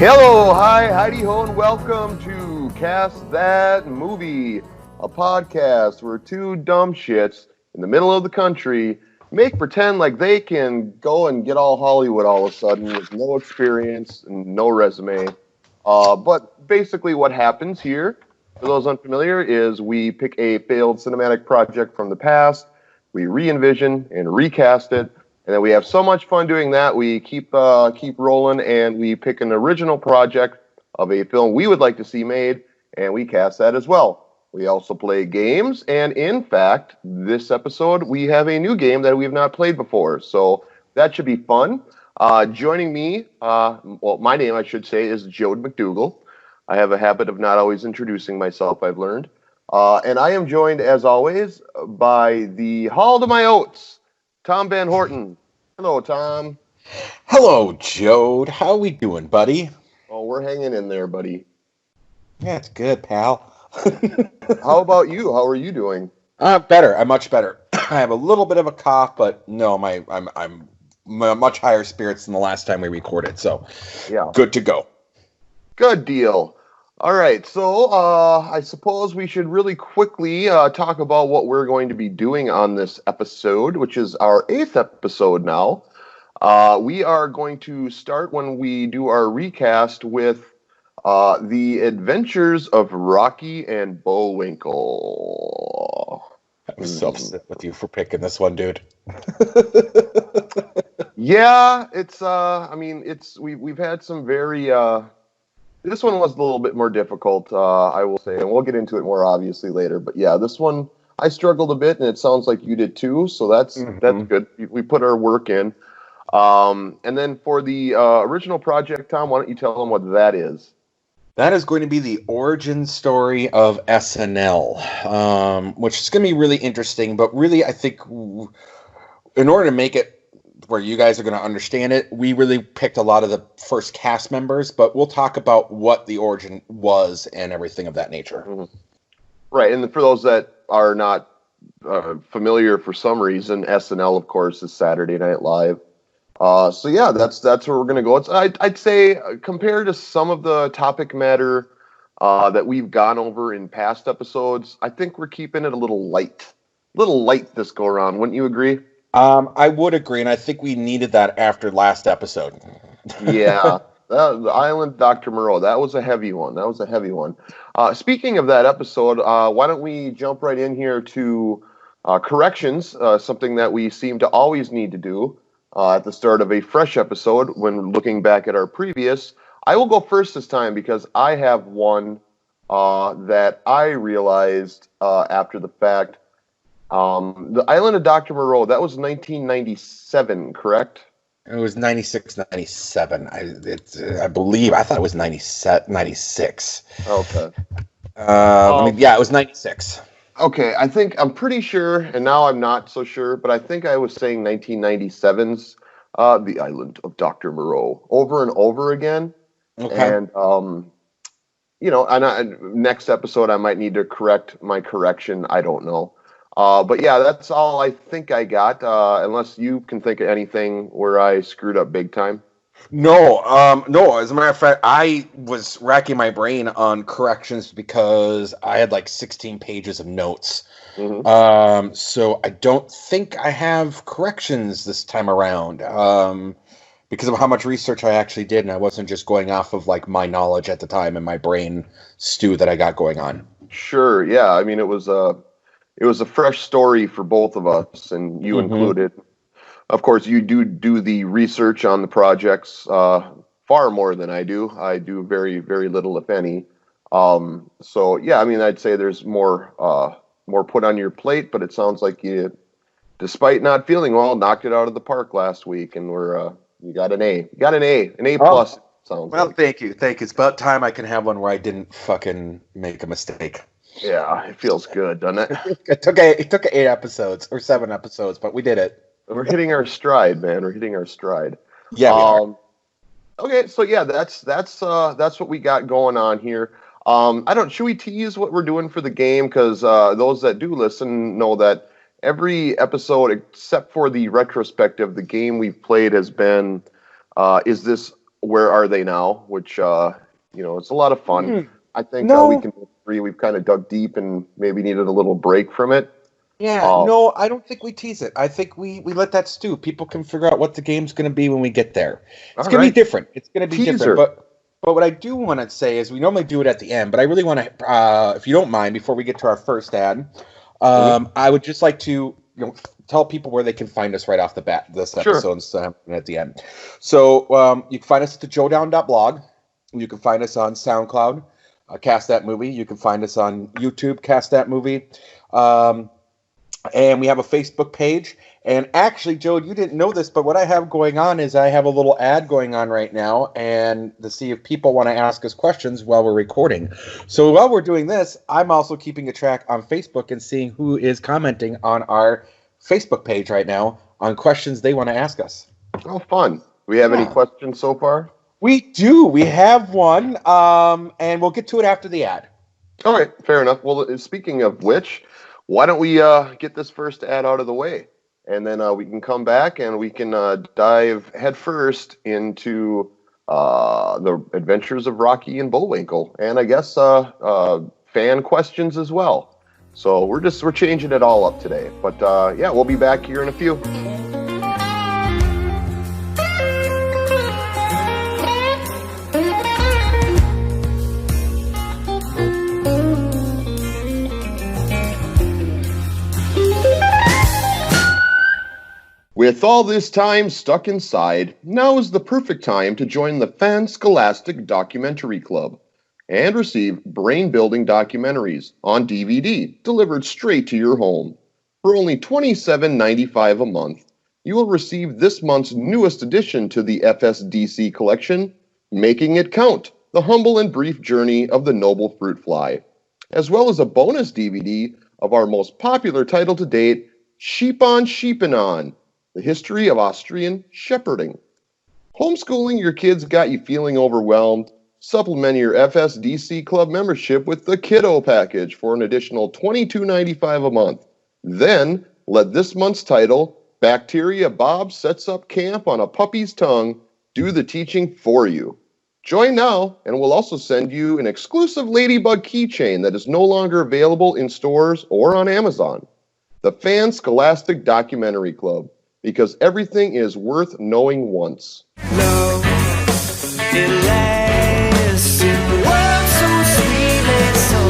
Hello, hi, Heidi Ho, and welcome to Cast That Movie, a podcast where two dumb shits in the middle of the country make pretend like they can go and get all Hollywood all of a sudden with no experience and no resume. But basically what happens here, for those unfamiliar, is we pick a failed cinematic project from the past, we re-envision and recast it, and then we have so much fun doing that, we keep rolling, and we pick an original project of a film we would like to see made, and we cast that as well. We also play games, and in fact, this episode, we have a new game that we have not played before, so that should be fun. Joining me, my name, I should say, is Joad McDougal. I have a habit of not always introducing myself, I've learned. And I am joined, as always, by the Hall to my Oats, Tom Van Horten. Hello, Tom. Hello, Joad. How we doing, buddy? Oh, we're hanging in there, buddy. Yeah, it's good, pal. How about you? How are you doing? Better. I'm much better. I have a little bit of a cough, but no, I'm much higher spirits than the last time we recorded, so yeah, good to go. Good deal. All right, so I suppose we should really quickly talk about what we're going to be doing on this episode, which is our 8th episode now. We are going to start when we do our recast with The Adventures of Rocky and Bullwinkle. I'm so upset with you for picking this one, dude. Yeah, it's we've had some very this one was a little bit more difficult, I will say, and we'll get into it more obviously later. But yeah, this one I struggled a bit, and it sounds like you did too. So that's good. We put our work in. And then for the original project, Tom, why don't you tell them what that is? That is going to be the origin story of SNL, which is going to be really interesting. But really, I think in order to make it where you guys are going to understand it, we really picked a lot of the first cast members, but we'll talk about what the origin was and everything of that nature. Mm-hmm. Right, and for those that are not familiar for some reason, SNL, of course, is Saturday Night Live. So yeah, that's where we're going to go. I'd say compared to some of the topic matter that we've gone over in past episodes, I think we're keeping it a little light this go around. Wouldn't you agree? I would agree, and I think we needed that after last episode. Yeah, the Island Dr. Moreau, that was a heavy one. Speaking of that episode, why don't we jump right in here to corrections, something that we seem to always need to do at the start of a fresh episode when looking back at our previous. I will go first this time because I have one that I realized after the fact. The Island of Dr. Moreau, that was 1997, correct? It was 96, 97. I believe. I thought it was 96. Okay. Yeah, it was 96. Okay, I'm pretty sure, and now I'm not so sure, but I think I was saying 1997's The Island of Dr. Moreau over and over again. Okay. And, next episode I might need to correct my correction. I don't know. But yeah, that's all I think I got, unless you can think of anything where I screwed up big time. No, as a matter of fact, I was racking my brain on corrections because I had like 16 pages of notes. Mm-hmm. So I don't think I have corrections this time around, because of how much research I actually did, and I wasn't just going off of like my knowledge at the time and my brain stew that I got going on. Sure, yeah, I mean, it was a fresh story for both of us, and you included. Of course, you do the research on the projects far more than I do. I do very, very little, if any. So, yeah, I mean, I'd say there's more put on your plate, but it sounds like you, despite not feeling well, knocked it out of the park last week, and you got an A. You got an A plus. Sounds well, like. Thank you. It's about time I can have one where I didn't fucking make a mistake. Yeah, it feels good, doesn't it? It took 8 episodes or 7 episodes, but we did it. We're hitting our stride, man. We're hitting our stride. Yeah. Okay, so yeah, that's what we got going on here. Should we tease what we're doing for the game? Because those that do listen know that every episode, except for the retrospective, the game we've played has been is this Where Are They Now, which, it's a lot of fun. I think we can agree we've kind of dug deep and maybe needed a little break from it. Yeah, no, I don't think we tease it. I think we let that stew. People can figure out what the game's going to be when we get there. It's going to be different. It's going to be different. But what I do want to say is we normally do it at the end, but I really want to, if you don't mind, before we get to our first ad, I would just like to tell people where they can find us right off the bat this episode at the end. So you can find us at the joedown.blog. You can find us on SoundCloud, Cast That Movie. You can find us on YouTube, Cast That Movie. And we have a Facebook page. And actually, Joad, you didn't know this, but what I have going on is I have a little ad going on right now, and to see if people want to ask us questions while we're recording. So while we're doing this, I'm also keeping a track on Facebook and seeing who is commenting on our Facebook page right now on questions they want to ask us. Oh, fun. Do we have any questions so far? We do. We have one, and we'll get to it after the ad. All right, fair enough. Well, speaking of which, why don't we get this first ad out of the way, and then we can come back and we can dive headfirst into the adventures of Rocky and Bullwinkle, and I guess fan questions as well. So we're changing it all up today. But we'll be back here in a few. With all this time stuck inside, now is the perfect time to join the Fan Scholastic Documentary Club and receive brain-building documentaries on DVD delivered straight to your home. For only $27.95 a month, you will receive this month's newest addition to the FSDC collection, Making It Count, The Humble and Brief Journey of the Noble Fruit Fly, as well as a bonus DVD of our most popular title to date, Sheep on Sheepin' On, The History of Austrian Shepherding. Homeschooling your kids got you feeling overwhelmed? Supplement your FSDC Club membership with the Kiddo Package for an additional $22.95 a month. Then, let this month's title, Bacteria Bob Sets Up Camp on a Puppy's Tongue, do the teaching for you. Join now, and we'll also send you an exclusive Ladybug keychain that is no longer available in stores or on Amazon. The Fan Scholastic Documentary Club, because everything is worth knowing once. Love, it lasts in the world so sweet and so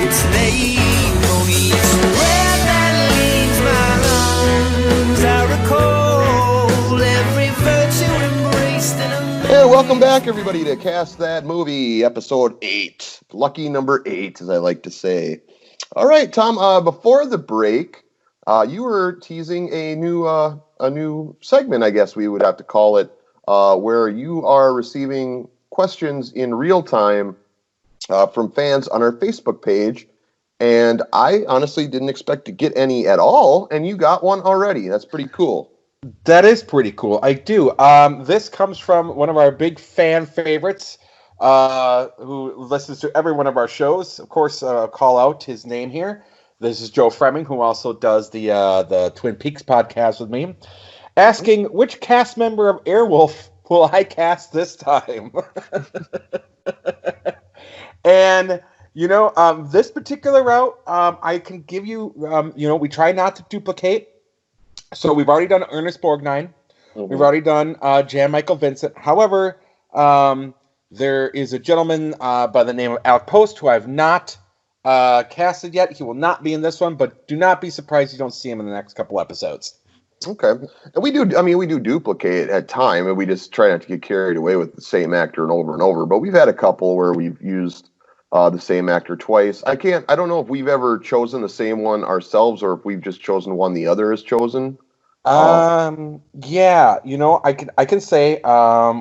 it's name on each breath that leaves my lungs. I recall every virtue embraced in a... Hey, welcome back, everybody, to Cast That Movie, episode 8. Lucky number 8, as I like to say. All right, Tom, before the break, you were teasing a new segment, I guess we would have to call it, where you are receiving questions in real time from fans on our Facebook page, and I honestly didn't expect to get any at all, and you got one already. That's pretty cool. That is pretty cool. I do. This comes from one of our big fan favorites, who listens to every one of our shows. Of course, call out his name here. This is Joe Fremming, who also does the Twin Peaks podcast with me, asking, which cast member of Airwolf will I cast this time? And, this particular route, I can give you, we try not to duplicate. So we've already done Ernest Borgnine. Mm-hmm. We've already done Jan Michael Vincent. However, there is a gentleman by the name of Alec Post who I've not casted yet. He will not be in this one, but do not be surprised you don't see him in the next couple episodes. Okay. And we do duplicate at time, and we just try not to get carried away with the same actor and over. But we've had a couple where we've used the same actor twice. I don't know if we've ever chosen the same one ourselves or if we've just chosen one the other has chosen. Yeah, I can say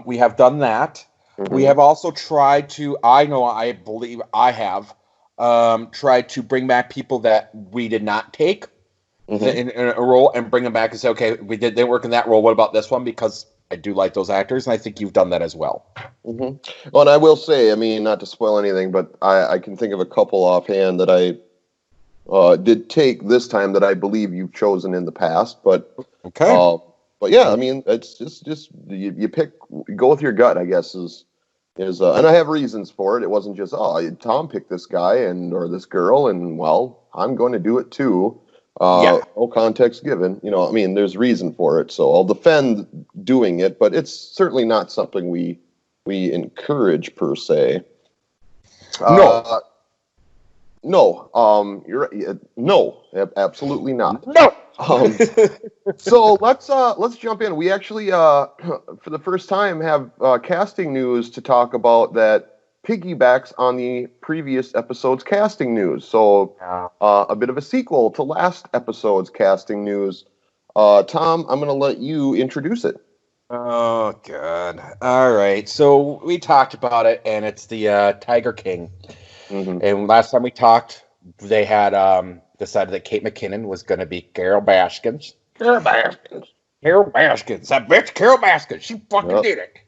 we have done that. Mm-hmm. We have also tried to, I believe I have, tried to bring back people that we did not take in a role and bring them back and say, okay, they didn't work in that role. What about this one? Because I do like those actors, and I think you've done that as well. Mm-hmm. Well, and I will say, not to spoil anything, but I can think of a couple offhand that I did take this time that I believe you've chosen in the past. But okay. But yeah, I mean, it's just you pick, go with your gut, I guess, and I have reasons for it. It wasn't just, Tom picked this guy or this girl, and well, I'm going to do it too. No context given. I mean, there's reason for it, so I'll defend doing it, but it's certainly not something we encourage per se. No. You're right. No, absolutely not. No. So let's jump in. We actually, for the first time, have casting news to talk about that piggybacks on the previous episode's casting news. So a bit of a sequel to last episode's casting news. Tom, I'm going to let you introduce it. Oh, God. All right. So we talked about it, and it's the Tiger King. Mm-hmm. And last time we talked, they had decided that Kate McKinnon was going to be Carol Baskins. That bitch, Carol Baskins. She fucking did it.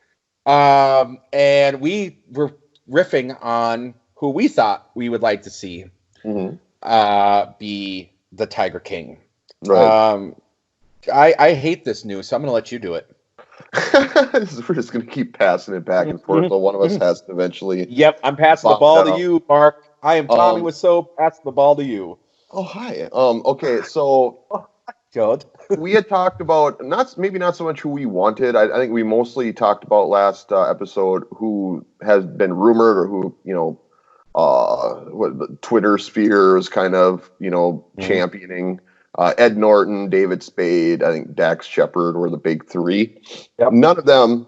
And we were riffing on who we thought we would like to see be the Tiger King. Right. I hate this news, so I'm going to let you do it. We're just going to keep passing it back and forth, so one of us has to eventually. Yep, I'm passing the ball to you, Mark. I am Tommy with soap. Passing the ball to you. Oh, hi. Okay, so good. We had talked about maybe not so much who we wanted. I think we mostly talked about last episode who has been rumored or who what the Twitter sphere is kind of championing. Ed Norton, David Spade, I think Dax Shepard were the big three. Yep. None of them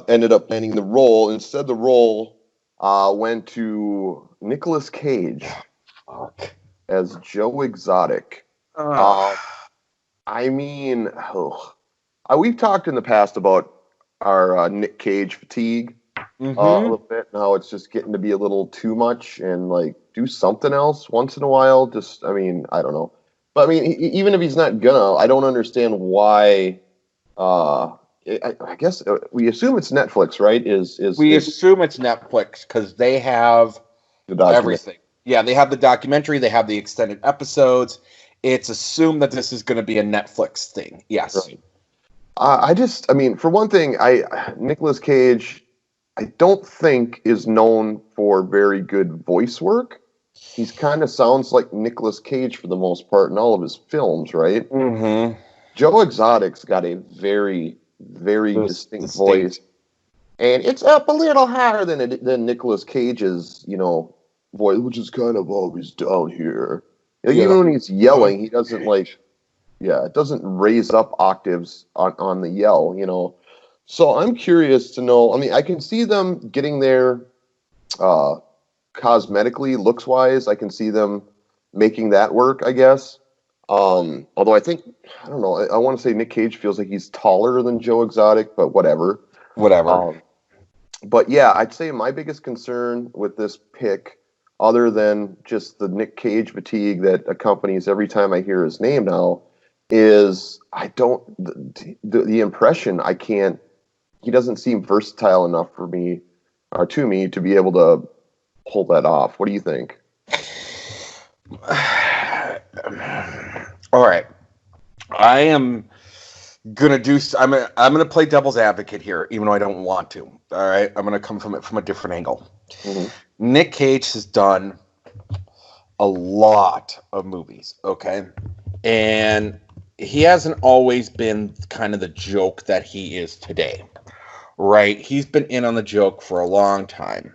ended up landing the role. Instead, the role went to Nicolas Cage as Joe Exotic. I mean, we've talked in the past about our Nick Cage fatigue a little bit, and how it's just getting to be a little too much, and like do something else once in a while. I don't know. But I mean, even if he's not gonna, I don't understand why. I guess we assume it's Netflix, right? We assume it's Netflix because they have everything. Yeah, they have the documentary, they have the extended episodes. It's assumed that this is going to be a Netflix thing. Yes. Right. For one thing, Nicolas Cage, I don't think is known for very good voice work. He kind of sounds like Nicolas Cage for the most part in all of his films, right? Mm-hmm. Joe Exotic's got a very, very distinct voice, and it's up a little higher than Nicolas Cage's, voice, which is kind of always down here. Even when he's yelling, he doesn't it doesn't raise up octaves on the yell, So I'm curious to know. I mean, I can see them getting there. Cosmetically, looks-wise, I can see them making that work, I guess. Although I think, I don't know, I want to say Nick Cage feels like he's taller than Joe Exotic, but whatever. But yeah, I'd say my biggest concern with this pick, other than just the Nick Cage fatigue that accompanies every time I hear his name now, is the impression he doesn't seem versatile enough for me, or to me, to be able to pull that off. What do you think? All right. I am gonna I'm gonna play devil's advocate here, even though I don't want to. All right. I'm gonna come from it from a different angle. Mm-hmm. Nick Cage has done a lot of movies, okay? And he hasn't always been kind of the joke that he is today. Right? He's been in on the joke for a long time.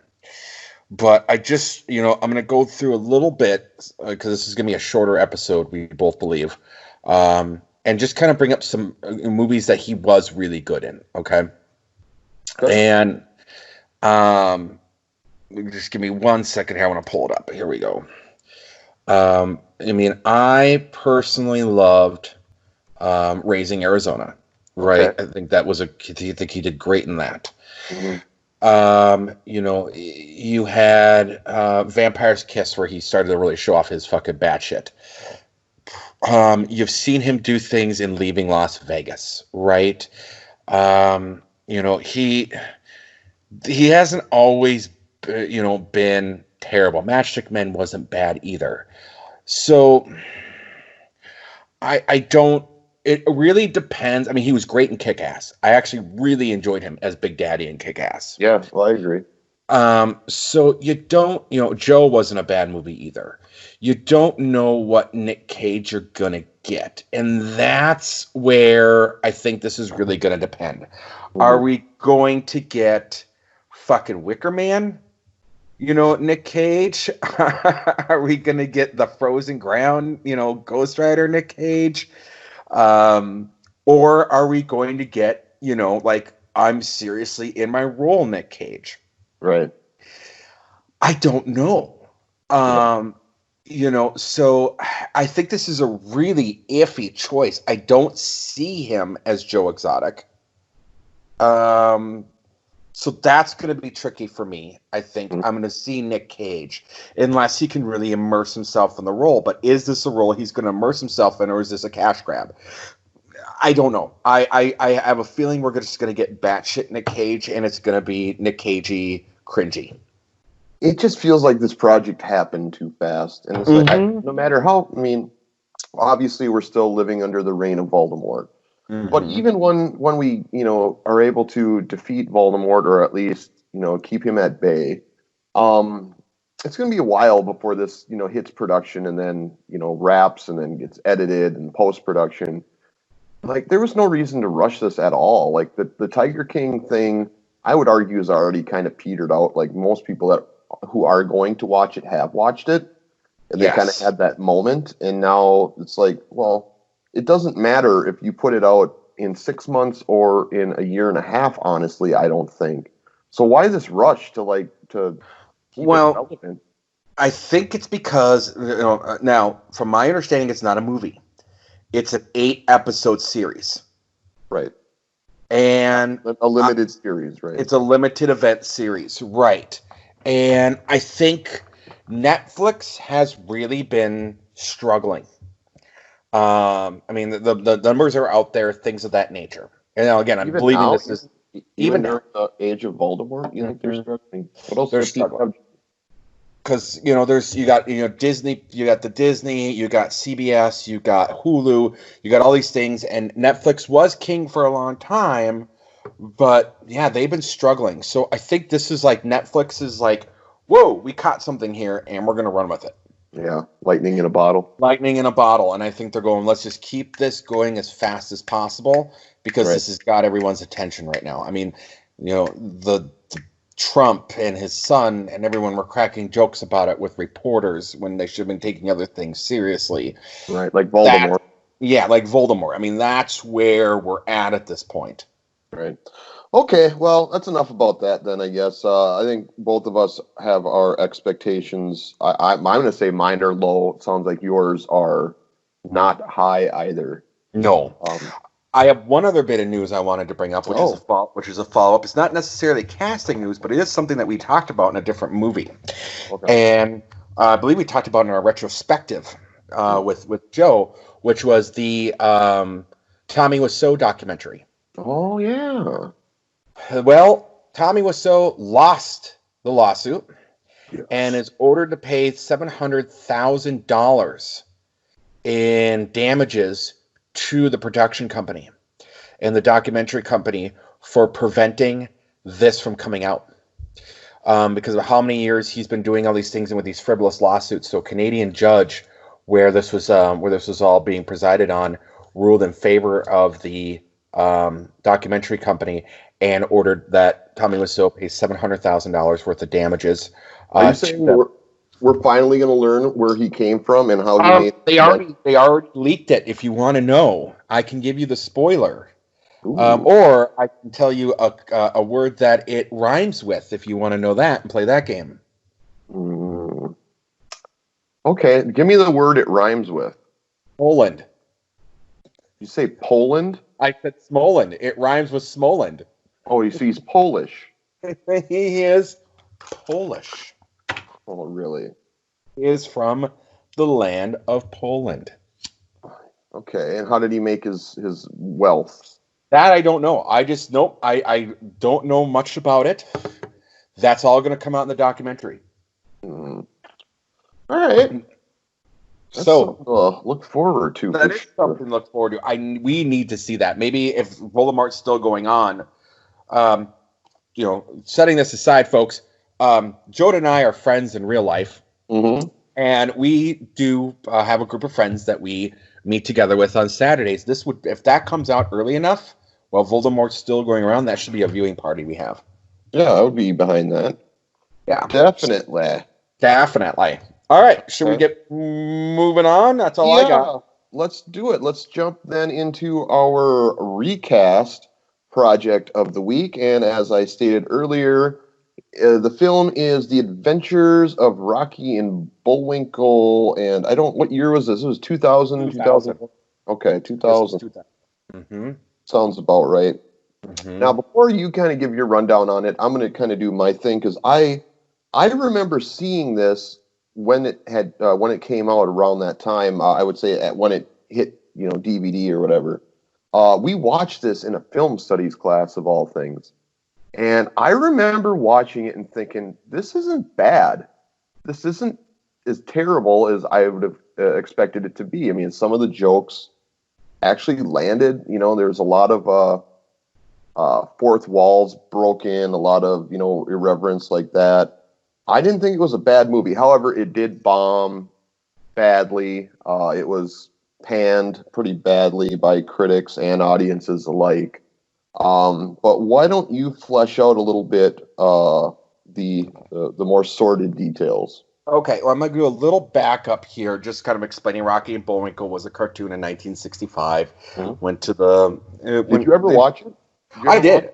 But I just, I'm going to go through a little bit, because this is going to be a shorter episode, we both believe, and just kind of bring up some movies that he was really good in, okay? And just give me 1 second here. I want to pull it up. Here we go. I personally loved Raising Arizona, right? Okay. I think I think he did great in that. Mm-hmm. You had Vampire's Kiss, where he started to really show off his fucking batshit. You've seen him do things in Leaving Las Vegas, right? He hasn't always, been terrible. Matchstick Men wasn't bad either. So I don't. it really depends. I mean, he was great in Kick-Ass. I actually really enjoyed him as Big Daddy in Kick-Ass. Yeah, well, I agree. So you don't, Joe wasn't a bad movie either. You don't know what Nick Cage you're gonna get, and that's where I think this is really gonna depend. Mm-hmm. Are we going to get fucking Wicker Man? Nick Cage? Are we gonna get the Frozen Ground, Ghost Rider Nick Cage? Or are we going to get, like, I'm seriously in my role Nick Cage? Right. I don't know. So I think this is a really iffy choice. I don't see him as Joe Exotic. So that's going to be tricky for me. I think I'm going to see Nick Cage unless he can really immerse himself in the role. But is this a role he's going to immerse himself in, or is this a cash grab? I don't know. I have a feeling we're just going to get batshit Nick Cage, and it's going to be Nick Cagey cringy. It just feels like this project happened too fast. And it's like, no matter how, obviously we're still living under the reign of Voldemort. Mm-hmm. But even when we, are able to defeat Voldemort, or at least, keep him at bay, it's going to be a while before this, hits production and then, wraps and then gets edited and post-production. Like, there was no reason to rush this at all. Like, the Tiger King thing, I would argue, is already kind of petered out. Like, most people who are going to watch it have watched it, and they kind of had that moment. And now it's like, well, it doesn't matter if you put it out in 6 months or in a year and a half. Honestly, I don't think so. Why this rush to keep it relevant? I think it's because now, from my understanding, it's not a movie. It's an 8-episode series, right? And a limited series, right? It's a limited event series, right? And I think Netflix has really been struggling. The numbers are out there, things of that nature. And now, again, I'm believing now, this is even during the age of Voldemort. You think they're struggling? What else? They're struggling. Because you got Disney, you got the Disney, you got CBS, you got Hulu, you got all these things, and Netflix was king for a long time, but yeah, they've been struggling. So I think this is like Netflix is like, whoa, we caught something here, and we're gonna run with it. Yeah, lightning in a bottle. Lightning in a bottle, and I think they're going, let's just keep this going as fast as possible because this has got everyone's attention right now. I mean, the Trump and his son and everyone were cracking jokes about it with reporters when they should have been taking other things seriously. Right, like Voldemort. Like Voldemort. I mean, that's where we're at this point. Right. Okay, well, that's enough about that then, I guess. I think both of us have our expectations. I'm going to say mine are low. It sounds like yours are not high either. No. I have one other bit of news I wanted to bring up, which is a follow-up. It's not necessarily casting news, but it is something that we talked about in a different movie. Okay. And I believe we talked about in our retrospective with Joe, which was the Tommy Wiseau documentary. Oh, yeah. Well, Tommy Wiseau lost the lawsuit and is ordered to pay $700,000 in damages to the production company and the documentary company for preventing this from coming out. Because of how many years he's been doing all these things and with these frivolous lawsuits. So a Canadian judge where this was all being presided on ruled in favor of the documentary company and ordered that Tommy Wiseau pay $700,000 worth of damages. Are you saying we're finally going to learn where he came from and how he made they already leaked it. If you want to know, I can give you the spoiler. Or I can tell you a word that it rhymes with if you want to know that and play that game. Okay, give me the word it rhymes with. Poland. You say Poland? I said Smoland. It rhymes with Smoland. Oh, you see, he's Polish. He is Polish. Oh, really? He is from the land of Poland. Okay, and how did he make his wealth? That I don't know. I just know I don't know much about it. That's all going to come out in the documentary. All right. That's So something to look forward to. that is something to look forward to. We need to see that. Maybe if Voldemort's still going on, setting this aside, folks, Joad and I are friends in real life. Mm-hmm. And we do have a group of friends that we meet together with on Saturdays. If that comes out early enough, while Voldemort's still going around, that should be a viewing party we have. Yeah, I would be behind that. Yeah. Definitely. All right, should we get moving on? That's all I got. Let's do it. Let's jump then into our recast project of the week. And as I stated earlier, the film is The Adventures of Rocky and Bullwinkle. And what year was this? It was 2000? 2000. Okay, 2000. Mm-hmm. Sounds about right. Mm-hmm. Now, before you kind of give your rundown on it, I'm going to kind of do my thing, because I remember seeing this when it came out around that time. I would say when it hit DVD or whatever. We watched this in a film studies class, of all things, and I remember watching it and thinking, this isn't bad. This isn't as terrible as I would have expected it to be. I mean, some of the jokes actually landed. There's a lot of fourth walls broken, a lot of irreverence like that. I didn't think it was a bad movie. However, it did bomb badly. It was panned pretty badly by critics and audiences alike. But why don't you flesh out a little bit the more sordid details? Okay, well, I'm going to do a little backup here, just kind of explaining Rocky and Bullwinkle was a cartoon in 1965. Mm-hmm. Went to the... Did you ever watch it? I did.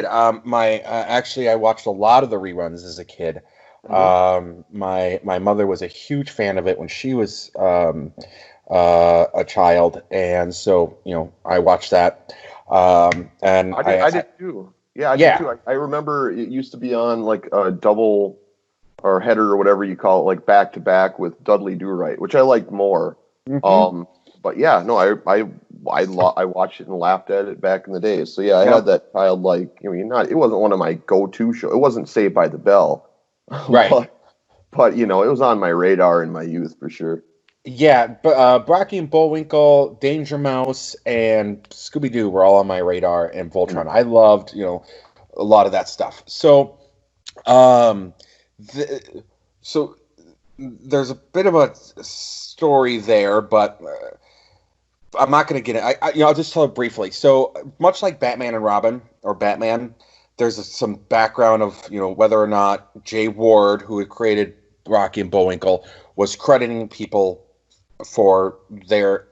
Actually, I watched a lot of the reruns as a kid. Mm-hmm. My mother was a huge fan of it when she was a child, and so I watched that. And I did too. Yeah, I did too. I remember it used to be on like a double or header or whatever you call it, like back to back with Dudley Do-Right, which I liked more. Mm-hmm. But yeah, no, I watched it and laughed at it back in the days. So yeah, I had that childlike. It wasn't one of my go-to shows. It wasn't Saved by the Bell, right? but it was on my radar in my youth for sure. Yeah, but Rocky and Bullwinkle, Danger Mouse, and Scooby-Doo were all on my radar, and Voltron. Mm-hmm. I loved a lot of that stuff. So, so there's a bit of a story there, but I'm not going to get it. I'll just tell it briefly. So much like Batman and Robin or Batman, there's some background of whether or not Jay Ward, who had created Rocky and Bullwinkle, was crediting people for their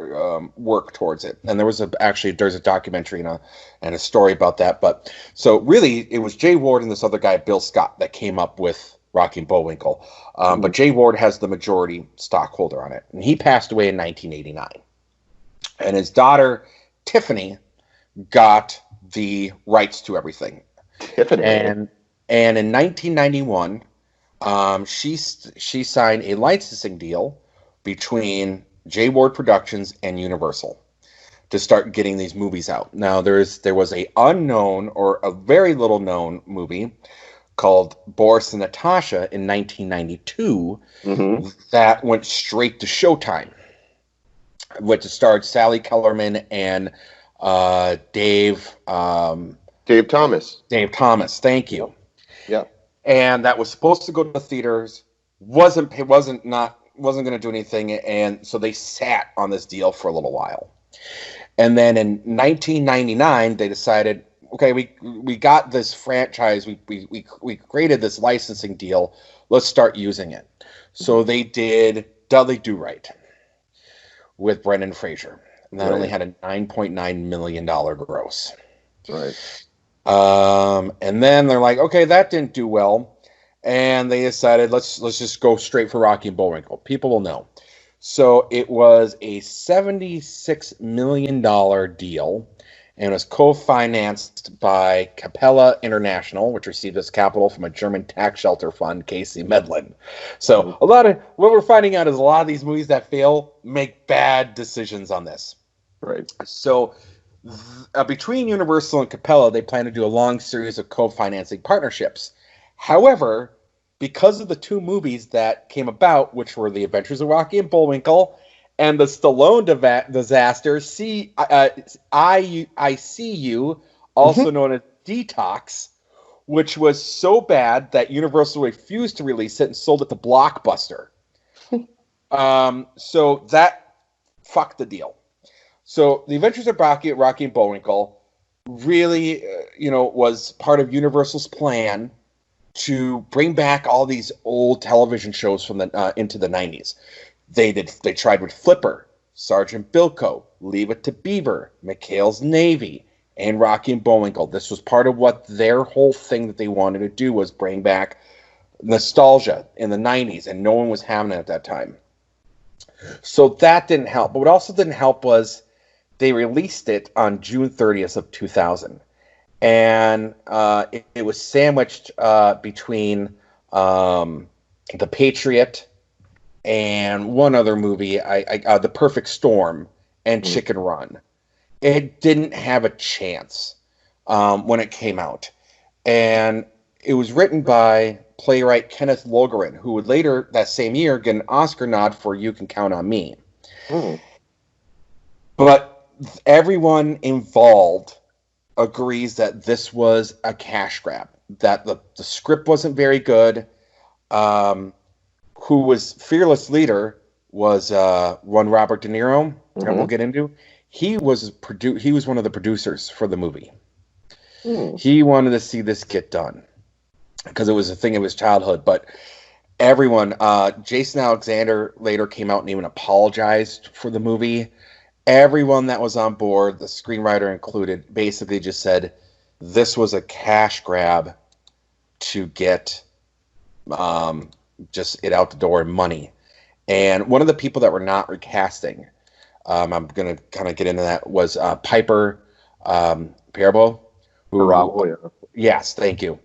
work towards it. And there's a documentary and a story about that. But so really, it was Jay Ward and this other guy, Bill Scott, that came up with Rocky and Bullwinkle. But Jay Ward has the majority stockholder on it. And he passed away in 1989. And his daughter, Tiffany, got the rights to everything. Tiffany. And in 1991, she signed a licensing deal between Jay Ward Productions and Universal to start getting these movies out. Now, there was a unknown or a very little known movie called Boris and Natasha in 1992 that went straight to Showtime, which starred Sally Kellerman and Dave Thomas. Dave Thomas, thank you. Yeah. And that was supposed to go to the theaters, wasn't going to do anything, and so they sat on this deal for a little while. And then in 1999, they decided, okay, we got this franchise, we created this licensing deal, let's start using it. So they did Dudley Do-Right with Brendan Fraser, and that only had a $9.9 million gross. Right. And then they're like, okay, that didn't do well, and they decided let's just go straight for Rocky and Bullwinkle. People will know. So it was a $76 million deal, and it was co-financed by Capella International, which received its capital from a German tax shelter fund, Casey Medlin. So a lot of what we're finding out is a lot of these movies that fail make bad decisions on this. Right. So between Universal and Capella, they plan to do a long series of co-financing partnerships. However, because of the two movies that came about, which were The Adventures of Rocky and Bullwinkle and the Stallone disaster, I See You, also known as Detox, which was so bad that Universal refused to release it and sold it to Blockbuster. So that fucked the deal. So The Adventures of Rocky and Bullwinkle really, was part of Universal's plan to bring back all these old television shows from into the 90s. They tried with Flipper, Sergeant Bilko, Leave It to Beaver, McHale's Navy, and Rocky and Bullwinkle. This was part of what their whole thing that they wanted to do, was bring back nostalgia in the 90s, and no one was having it at that time. So that didn't help. But what also didn't help was they released it on June 30th of 2000. And it was sandwiched between The Patriot and one other movie, The Perfect Storm, and Chicken Run. It didn't have a chance when it came out. And it was written by playwright Kenneth Lonergan, who would later that same year get an Oscar nod for You Can Count on Me. But everyone involved agrees that this was a cash grab, that the script wasn't very good. Who was fearless leader was one Robert De Niro, and we'll get into. He was one of the producers for the movie. He wanted to see this get done because it was a thing of his childhood. But everyone, Jason Alexander later came out and even apologized for the movie. Everyone that was on board, the screenwriter included, basically just said this was a cash grab to get just it out the door and money. And one of the people that were not recasting, I'm going to kind of get into that, was Piper Perabo. Yes, thank you.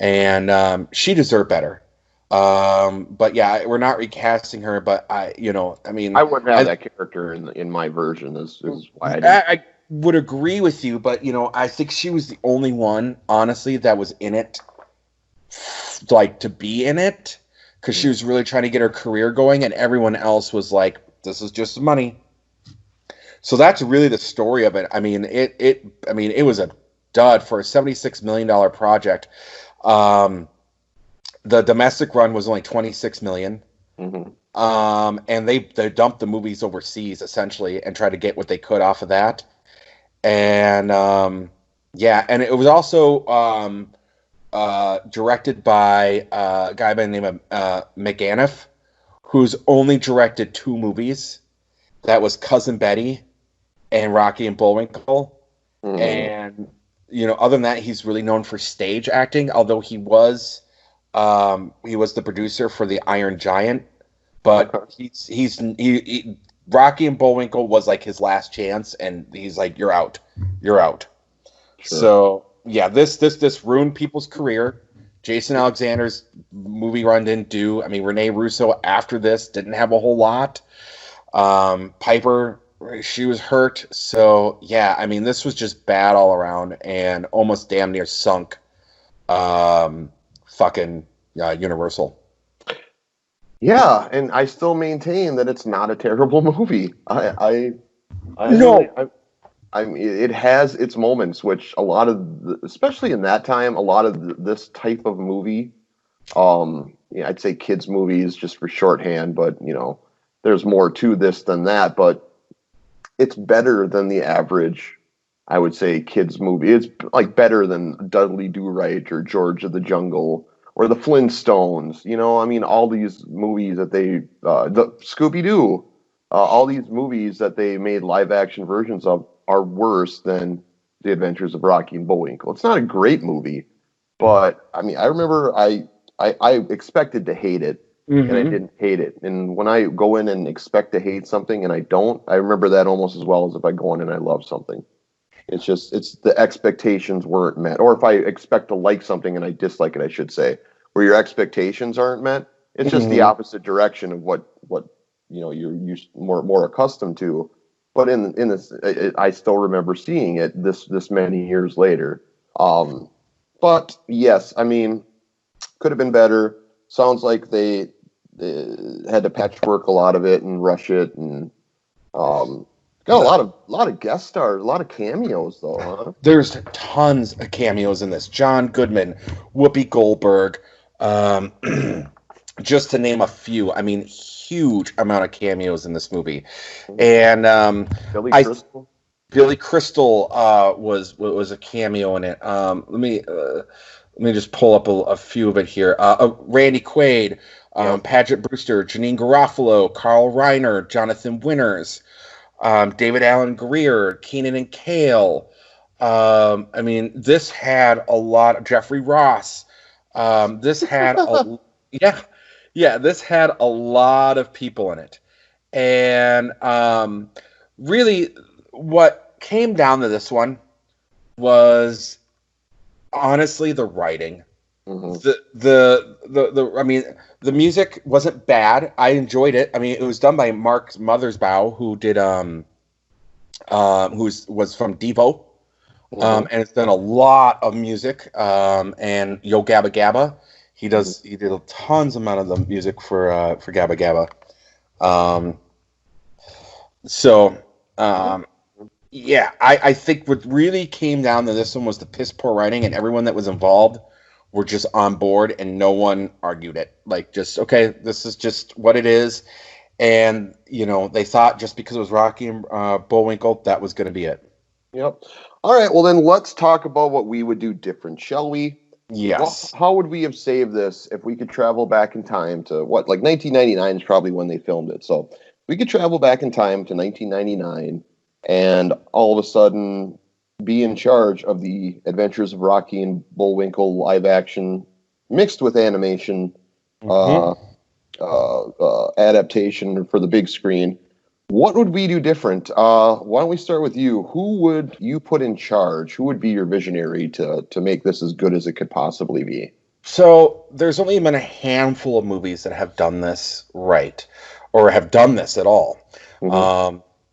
And she deserved better. But yeah, we're not recasting her, but I wouldn't have that character in my version. Is why I would agree with you, but I think she was the only one, honestly, that was in it, like, to be in it, because she was really trying to get her career going, and everyone else was like, "This is just money." So that's really the story of it. I mean, it was a dud for a $76 million project. The domestic run was only $26 million. And they dumped the movies overseas, essentially, and tried to get what they could off of that. And, and it was also directed by a guy by the name of McAniff, who's only directed two movies. That was Cousin Betty and Rocky and Bullwinkle. And, other than that, he's really known for stage acting, although he was the producer for The Iron Giant, but Rocky and Bullwinkle was like his last chance, and he's like, "You're out." Sure. So yeah, this ruined people's career. Jason Alexander's movie run didn't do. I mean, Rene Russo after this didn't have a whole lot. Piper, she was hurt. So yeah, I mean, this was just bad all around, and almost damn near sunk. Fucking Universal. Yeah, and I still maintain that it's not a terrible movie. I mean, it has its moments, which a lot of, especially in that time, a lot of this type of movie, I'd say kids movies just for shorthand, but there's more to this than that. But it's better than the average, I would say, kids movie. It's like better than Dudley Do-Right or George of the Jungle or the Flintstones. All these movies that the Scooby-Doo, all these movies that they made live action versions of are worse than The Adventures of Rocky and Bullwinkle. It's not a great movie, but I remember I expected to hate it, and I didn't hate it. And when I go in and expect to hate something and I don't, I remember that almost as well as if I go in and I love something. It's the expectations weren't met. Or if I expect to like something and I dislike it, I should say, where your expectations aren't met. It's just the opposite direction of what you're more accustomed to. But in this, I still remember seeing it this many years later. But yes, could have been better. sounds like they had to patchwork a lot of it and rush it, and got a lot of guest stars, a lot of cameos though. Huh? There's tons of cameos in this. John Goodman, Whoopi Goldberg, just to name a few. I mean, huge amount of cameos in this movie. And Billy Crystal was a cameo in it. Let me just pull up a few of it here. Randy Quaid, Paget Brewster, Janine Garofalo, Carl Reiner, Jonathan Winters, David Allen Greer, Keenan and Kale. I mean, this had a lot of Jeffrey Ross. This had this had a lot of people in it. And really what came down to this one was honestly the writing. I mean, the music wasn't bad. I enjoyed it. I mean, it was done by Mark Mothersbaugh, who did was from Devo, and it's done a lot of music. And Yo Gabba Gabba, he did a tons amount of the music for Gabba Gabba. Yeah, I think what really came down to this one was the piss poor writing, and everyone that was involved were just on board, and no one argued it. Like, just, okay, this is just what it is. And, you know, they thought just because it was Rocky and Bullwinkle, that was going to be it. Yep. All right, well then let's talk about what we would do different, shall we? Yes. How would we have saved this if we could travel back in time to, like 1999 is probably when they filmed it. So we could travel back in time to 1999 and all of a sudden be in charge of the Adventures of Rocky and Bullwinkle live action mixed with animation adaptation for the big screen. What would we do different? Why don't we start with you? Who would you put in charge? Who would be your visionary to make this as good as it could possibly be? So there's only been a handful of movies that have done this right, or have done this at all.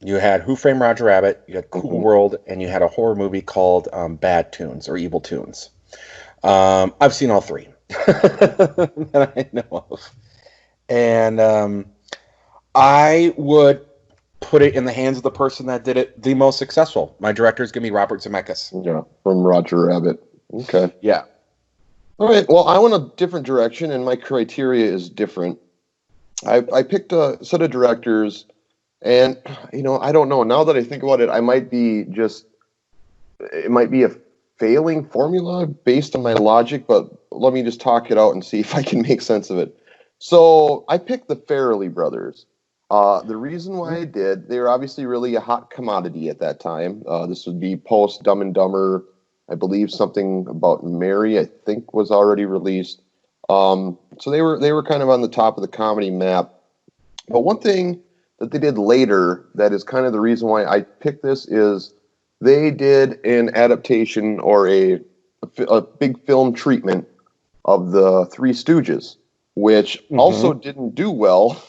You had Who Framed Roger Rabbit, you had Cool World, and you had a horror movie called Bad Tunes or Evil Tunes. I've seen all three that I know of. And I would put it in the hands of the person that did it the most successful. My director is going to be Robert Zemeckis. Yeah, from Roger Rabbit. Okay. Yeah. All right. Well, I went a different direction, and my criteria is different. I picked a set of directors. And, you know, I don't know. Now that I think about it, it might be a failing formula based on my logic, but let me just talk it out and see if I can make sense of it. So I picked the Farrelly brothers. The reason why I did, they were obviously really a hot commodity at that time. This would be post Dumb and Dumber. I believe something about Mary, I think, was already released. So they were kind of on the top of the comedy map. But one thing that they did later that is kind of the reason why I picked this is they did an adaptation or a big film treatment of the Three Stooges, which also didn't do well.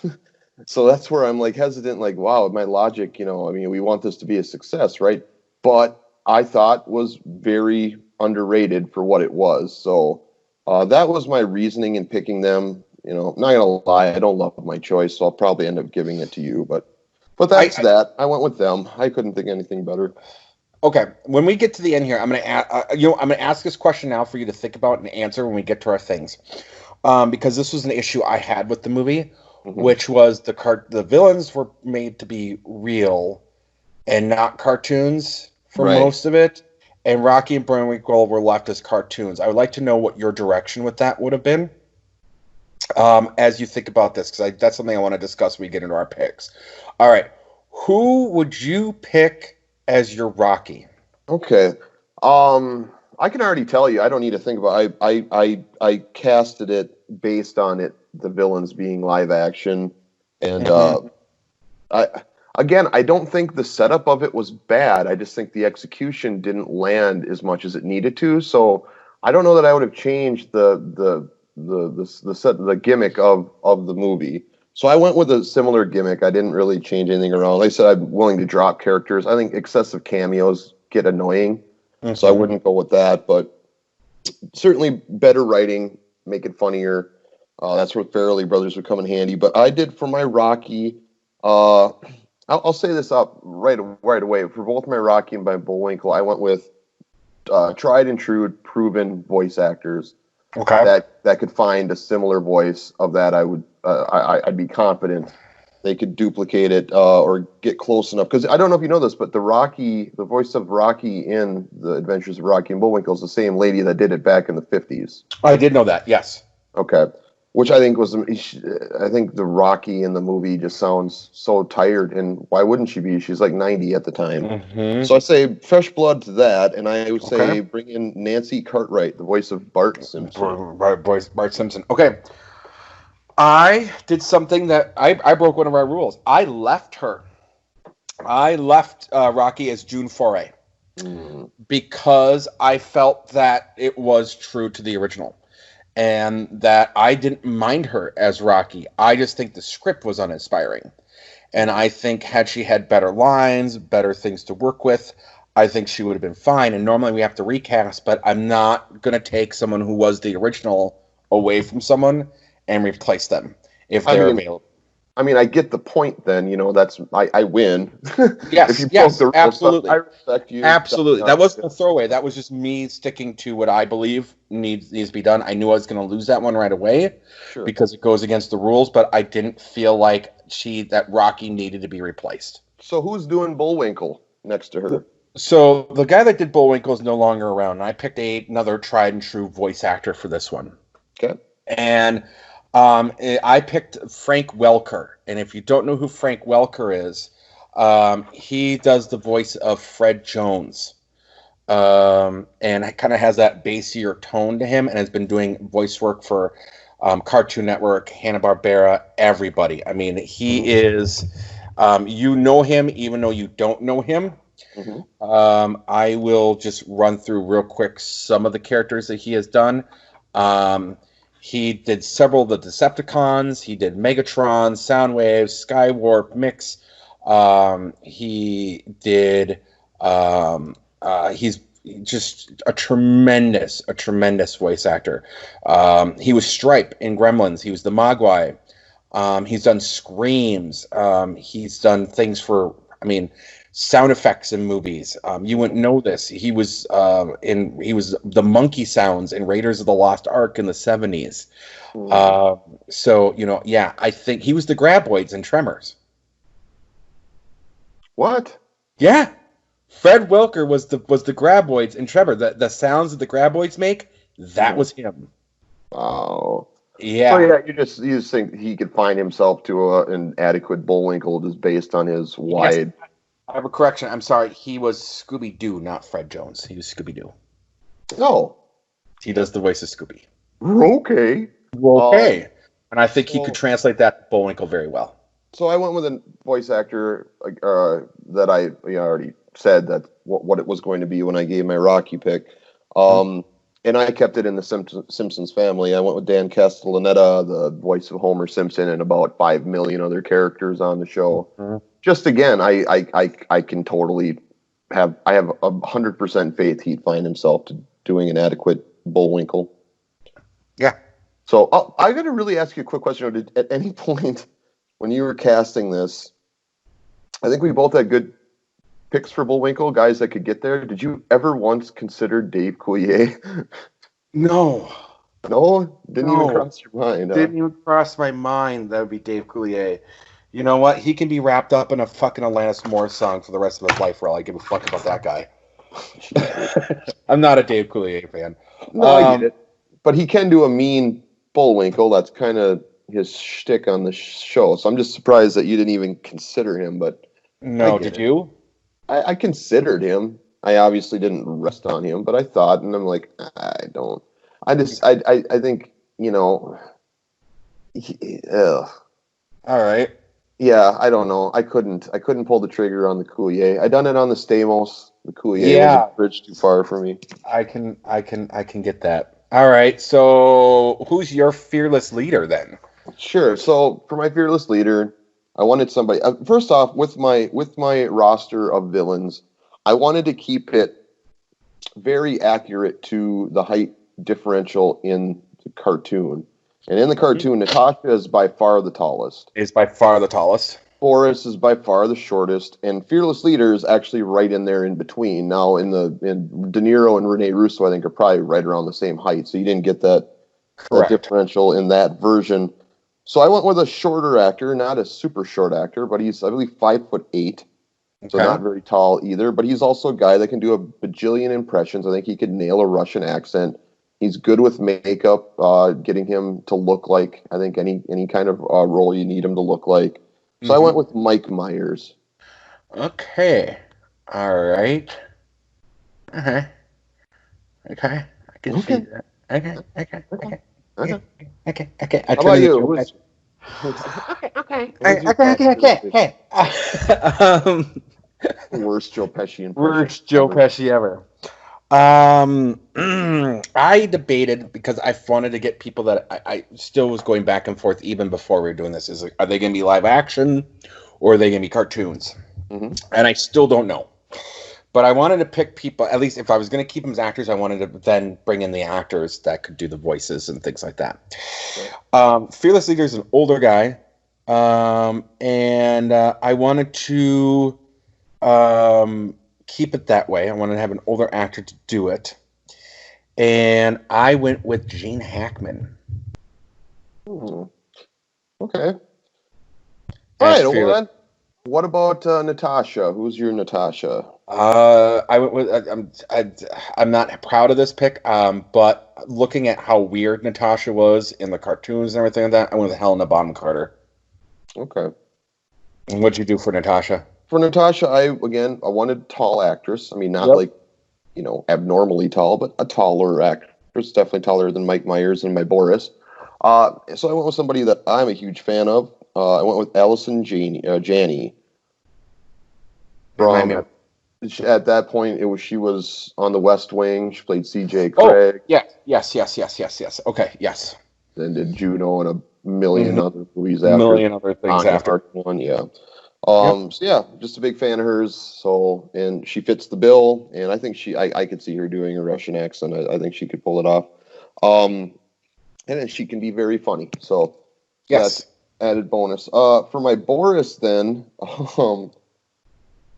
So that's where I'm like hesitant, like, wow, my logic, you know, I mean, we want this to be a success, right? But I thought was very underrated for what it was. So that was my reasoning in picking them. You know, I'm not gonna lie, I don't love my choice, so I'll probably end up giving it to you. But that's that. I went with them. I couldn't think of anything better. Okay, when we get to the end here, I'm gonna ask this question now for you to think about and answer when we get to our things, because this was an issue I had with the movie, which was the villains were made to be real and not cartoons for most of it, and Rocky and Bullwinkle were left as cartoons. I would like to know what your direction with that would have been. As you think about this, because that's something I want to discuss when we get into our picks. All right. Who would you pick as your Rocky? Okay. I can already tell you, I don't need to think about it. I casted it based on the villains being live action. And I don't think the setup of it was bad. I just think the execution didn't land as much as it needed to. So I don't know that I would have changed the gimmick of the movie. So I went with a similar gimmick. I didn't really change anything around. Like I said, I'm willing to drop characters. I think excessive cameos get annoying, so I wouldn't go with that. But certainly better writing, make it funnier. That's where Farrelly Brothers would come in handy. But I did for my Rocky. I'll say this up right away. For both my Rocky and my Bullwinkle, I went with tried and true, proven voice actors. Okay. That could find a similar voice of that. I'd be confident they could duplicate it or get close enough. Because I don't know if you know this, but the voice of Rocky in The Adventures of Rocky and Bullwinkle is the same lady that did it back in the 50s. I did know that. Yes. Okay. Which I think I think the Rocky in the movie just sounds so tired, and why wouldn't she be? She's like 90 at the time. Mm-hmm. So I say fresh blood to that, and I would say bring in Nancy Cartwright, the voice of Bart Simpson. Bart Simpson. Okay. I did something that I broke one of our rules. I left her. I left Rocky as June Foray because I felt that it was true to the original. And that I didn't mind her as Rocky. I just think the script was uninspiring. And I think had she had better lines, better things to work with, I think she would have been fine. And normally we have to recast, but I'm not going to take someone who was the original away from someone and replace them if they're available. I mean, I get the point then, that's, I win. Yes, absolutely. I respect you. Absolutely. That wasn't a throwaway. That was just me sticking to what I believe needs to be done. I knew I was going to lose that one right away because it goes against the rules, but I didn't feel like that Rocky needed to be replaced. So who's doing Bullwinkle next to her? So the guy that did Bullwinkle is no longer around. I picked another tried and true voice actor for this one. Okay. And I picked Frank Welker, and if you don't know who Frank Welker is, he does the voice of Fred Jones, and it kind of has that bassier tone to him, and has been doing voice work for Cartoon Network, Hanna-Barbera, everybody. I mean, he is, you know him even though you don't know him. Mm-hmm. I will just run through real quick some of the characters that he has done. He did several of the Decepticons. He did Megatron, Soundwave, Skywarp, Mix. He did. He's just a tremendous voice actor. He was Stripe in Gremlins. He was the Mogwai. He's done screams. He's done things for, sound effects in movies. You wouldn't know this. He was the monkey sounds in Raiders of the Lost Ark in the 70s. I think he was the Graboids in Tremors. What? Yeah. Fred Welker was the Graboids in Tremor. The sounds that the Graboids make, that was him. Wow. Yeah. So yeah, you just think he could find himself to an adequate Bullwinkle just based on his wide. Yes. I have a correction. I'm sorry. He was Scooby-Doo, not Fred Jones. He was Scooby-Doo. Oh. He does the voice of Scooby. Okay. And I think he could translate that to Bullwinkle very well. So I went with a voice actor that I already said that what it was going to be when I gave my Rocky pick. And I kept it in the Simpsons family. I went with Dan Castellaneta, the voice of Homer Simpson, and about 5 million other characters on the show. Mm-hmm. Just again, I can totally I have 100% faith he'd find himself to doing an adequate Bullwinkle. Yeah. So I got to really ask you a quick question. At any point when you were casting this, I think we both had good picks for Bullwinkle, guys that could get there. Did you ever once consider Dave Coulier? No. No? Didn't even cross your mind. Didn't even cross my mind that would be Dave Coulier. You know what? He can be wrapped up in a fucking Alanis Morris song for the rest of his life for all I give a fuck about that guy. I'm not a Dave Coulier fan. No, I get it. But he can do a mean Bullwinkle. That's kind of his shtick on the show. So I'm just surprised that you didn't even consider him. But no, did you? I considered him. I obviously didn't rest on him, but I thought, and I'm like, I don't. I think, All right. Yeah, I don't know. I couldn't pull the trigger on the Coulier. I done it on the Stamos. The Coulier was a bridge too far for me. I can get that. All right. So who's your fearless leader then? Sure. So for my fearless leader, I wanted somebody. First off, with my roster of villains, I wanted to keep it very accurate to the height differential in the cartoon. And in the cartoon, Natasha is by far the tallest. Is by far the tallest. Boris is by far the shortest, and Fearless Leader is actually right in there in between. Now, in De Niro and Rene Russo, I think, are probably right around the same height, so you didn't get that differential in that version. So I went with a shorter actor, not a super short actor, but he's, I believe, 5'8", so not very tall either. But he's also a guy that can do a bajillion impressions. I think he could nail a Russian accent. He's good with makeup, getting him to look like, I think, any kind of role you need him to look like. So I went with Mike Myers. Okay. All right. Okay. I can see that. Okay. How about you? Okay. Worst Joe Pesci impression. Worst Joe Pesci ever. I debated because I wanted to get people that I still was going back and forth even before we were doing this. Is like, are they going to be live action or are they going to be cartoons? And I still don't know. But I wanted to pick people, at least if I was going to keep them as actors, I wanted to then bring in the actors that could do the voices and things like that. Fearless Leader is an older guy. And I wanted to keep it that way. I wanted to have an older actor to do it. And I went with Gene Hackman. Okay. All right, well then, what about Natasha? Who's your Natasha? I went with. I'm not proud of this pick, but looking at how weird Natasha was in the cartoons and everything like that, I went with Helena Bonham Carter. Okay. And what'd you do for Natasha? For Natasha, I wanted tall actress. I mean, not like, abnormally tall, but a taller actress, definitely taller than Mike Myers and my Boris. So I went with somebody that I'm a huge fan of. I went with Allison Janney. At that point, she was on The West Wing. She played C.J. Craig. Oh, yes. Okay, yes. Then did Juno and a million other movies after. A million other things after. One, yeah. So yeah, just a big fan of hers. So, and she fits the bill, and I think I could see her doing a Russian accent. I think she could pull it off. And then she can be very funny. So, that's added bonus. For my Boris, then,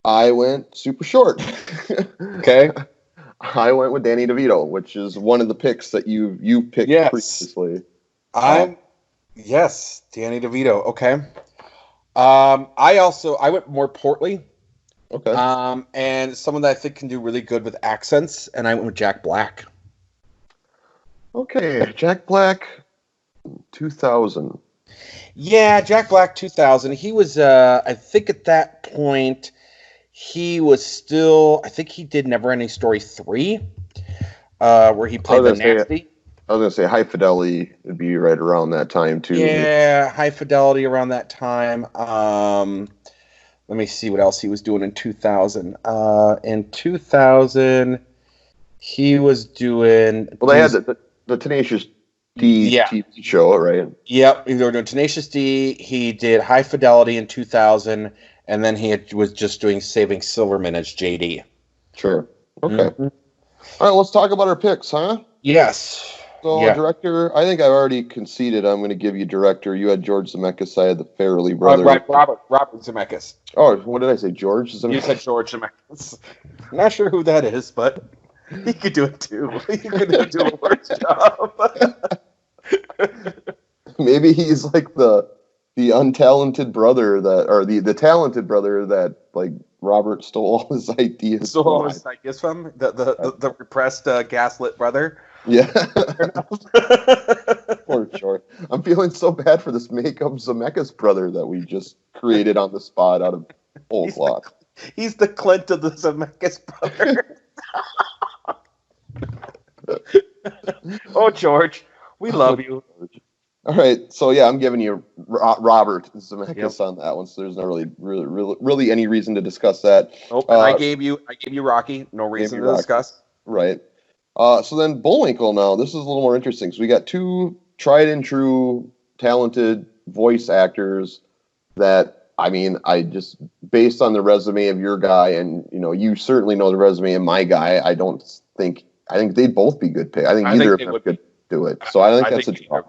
I went super short. Okay. I went with Danny DeVito, which is one of the picks that you picked previously. Danny DeVito. Okay. I went more portly. Okay. And someone that I think can do really good with accents, and I went with Jack Black. Okay, Jack Black, 2000. Yeah, Jack Black, 2000. He was, I think at that point, he was still, I think he did Neverending Story 3, where he played the Nasty. I was going to say High Fidelity would be right around that time, too. Yeah, High Fidelity around that time. Let me see what else he was doing in 2000. In 2000, he was doing... Well, they had the Tenacious D TV show, right? Yep, they were doing Tenacious D. He did High Fidelity in 2000, and then he was just doing Saving Silverman as JD. Sure. Okay. All right, let's talk about our picks, huh? Yes. So, director, I think I've already conceded I'm going to give you director. You had George Zemeckis. I had the Farrelly brothers. Right, Robert Zemeckis. Oh, what did I say? George Zemeckis? You said George Zemeckis. I'm not sure who that is, but he could do it too. He could do a worse job. Maybe he's like the untalented brother the talented brother that like Robert stole all his ideas. Stole all his ideas from the repressed gaslit brother. Yeah. Poor George. I'm feeling so bad for this makeup Zemeckis brother that we just created on the spot out of whole cloth. He's the Clint of the Zemeckis brother. Oh, George, we love you. All right, so yeah, I'm giving you Robert Zemeckis on that one. So there's not really any reason to discuss that. Nope. And I gave you Rocky. No reason to discuss. Right. So then Bullwinkle now. This is a little more interesting. So we got two tried and true talented voice actors that, I mean, I just, based on the resume of your guy, and you certainly know the resume of my guy, I think they'd both be good picks. I think either of them could do it. So I think that's a draw.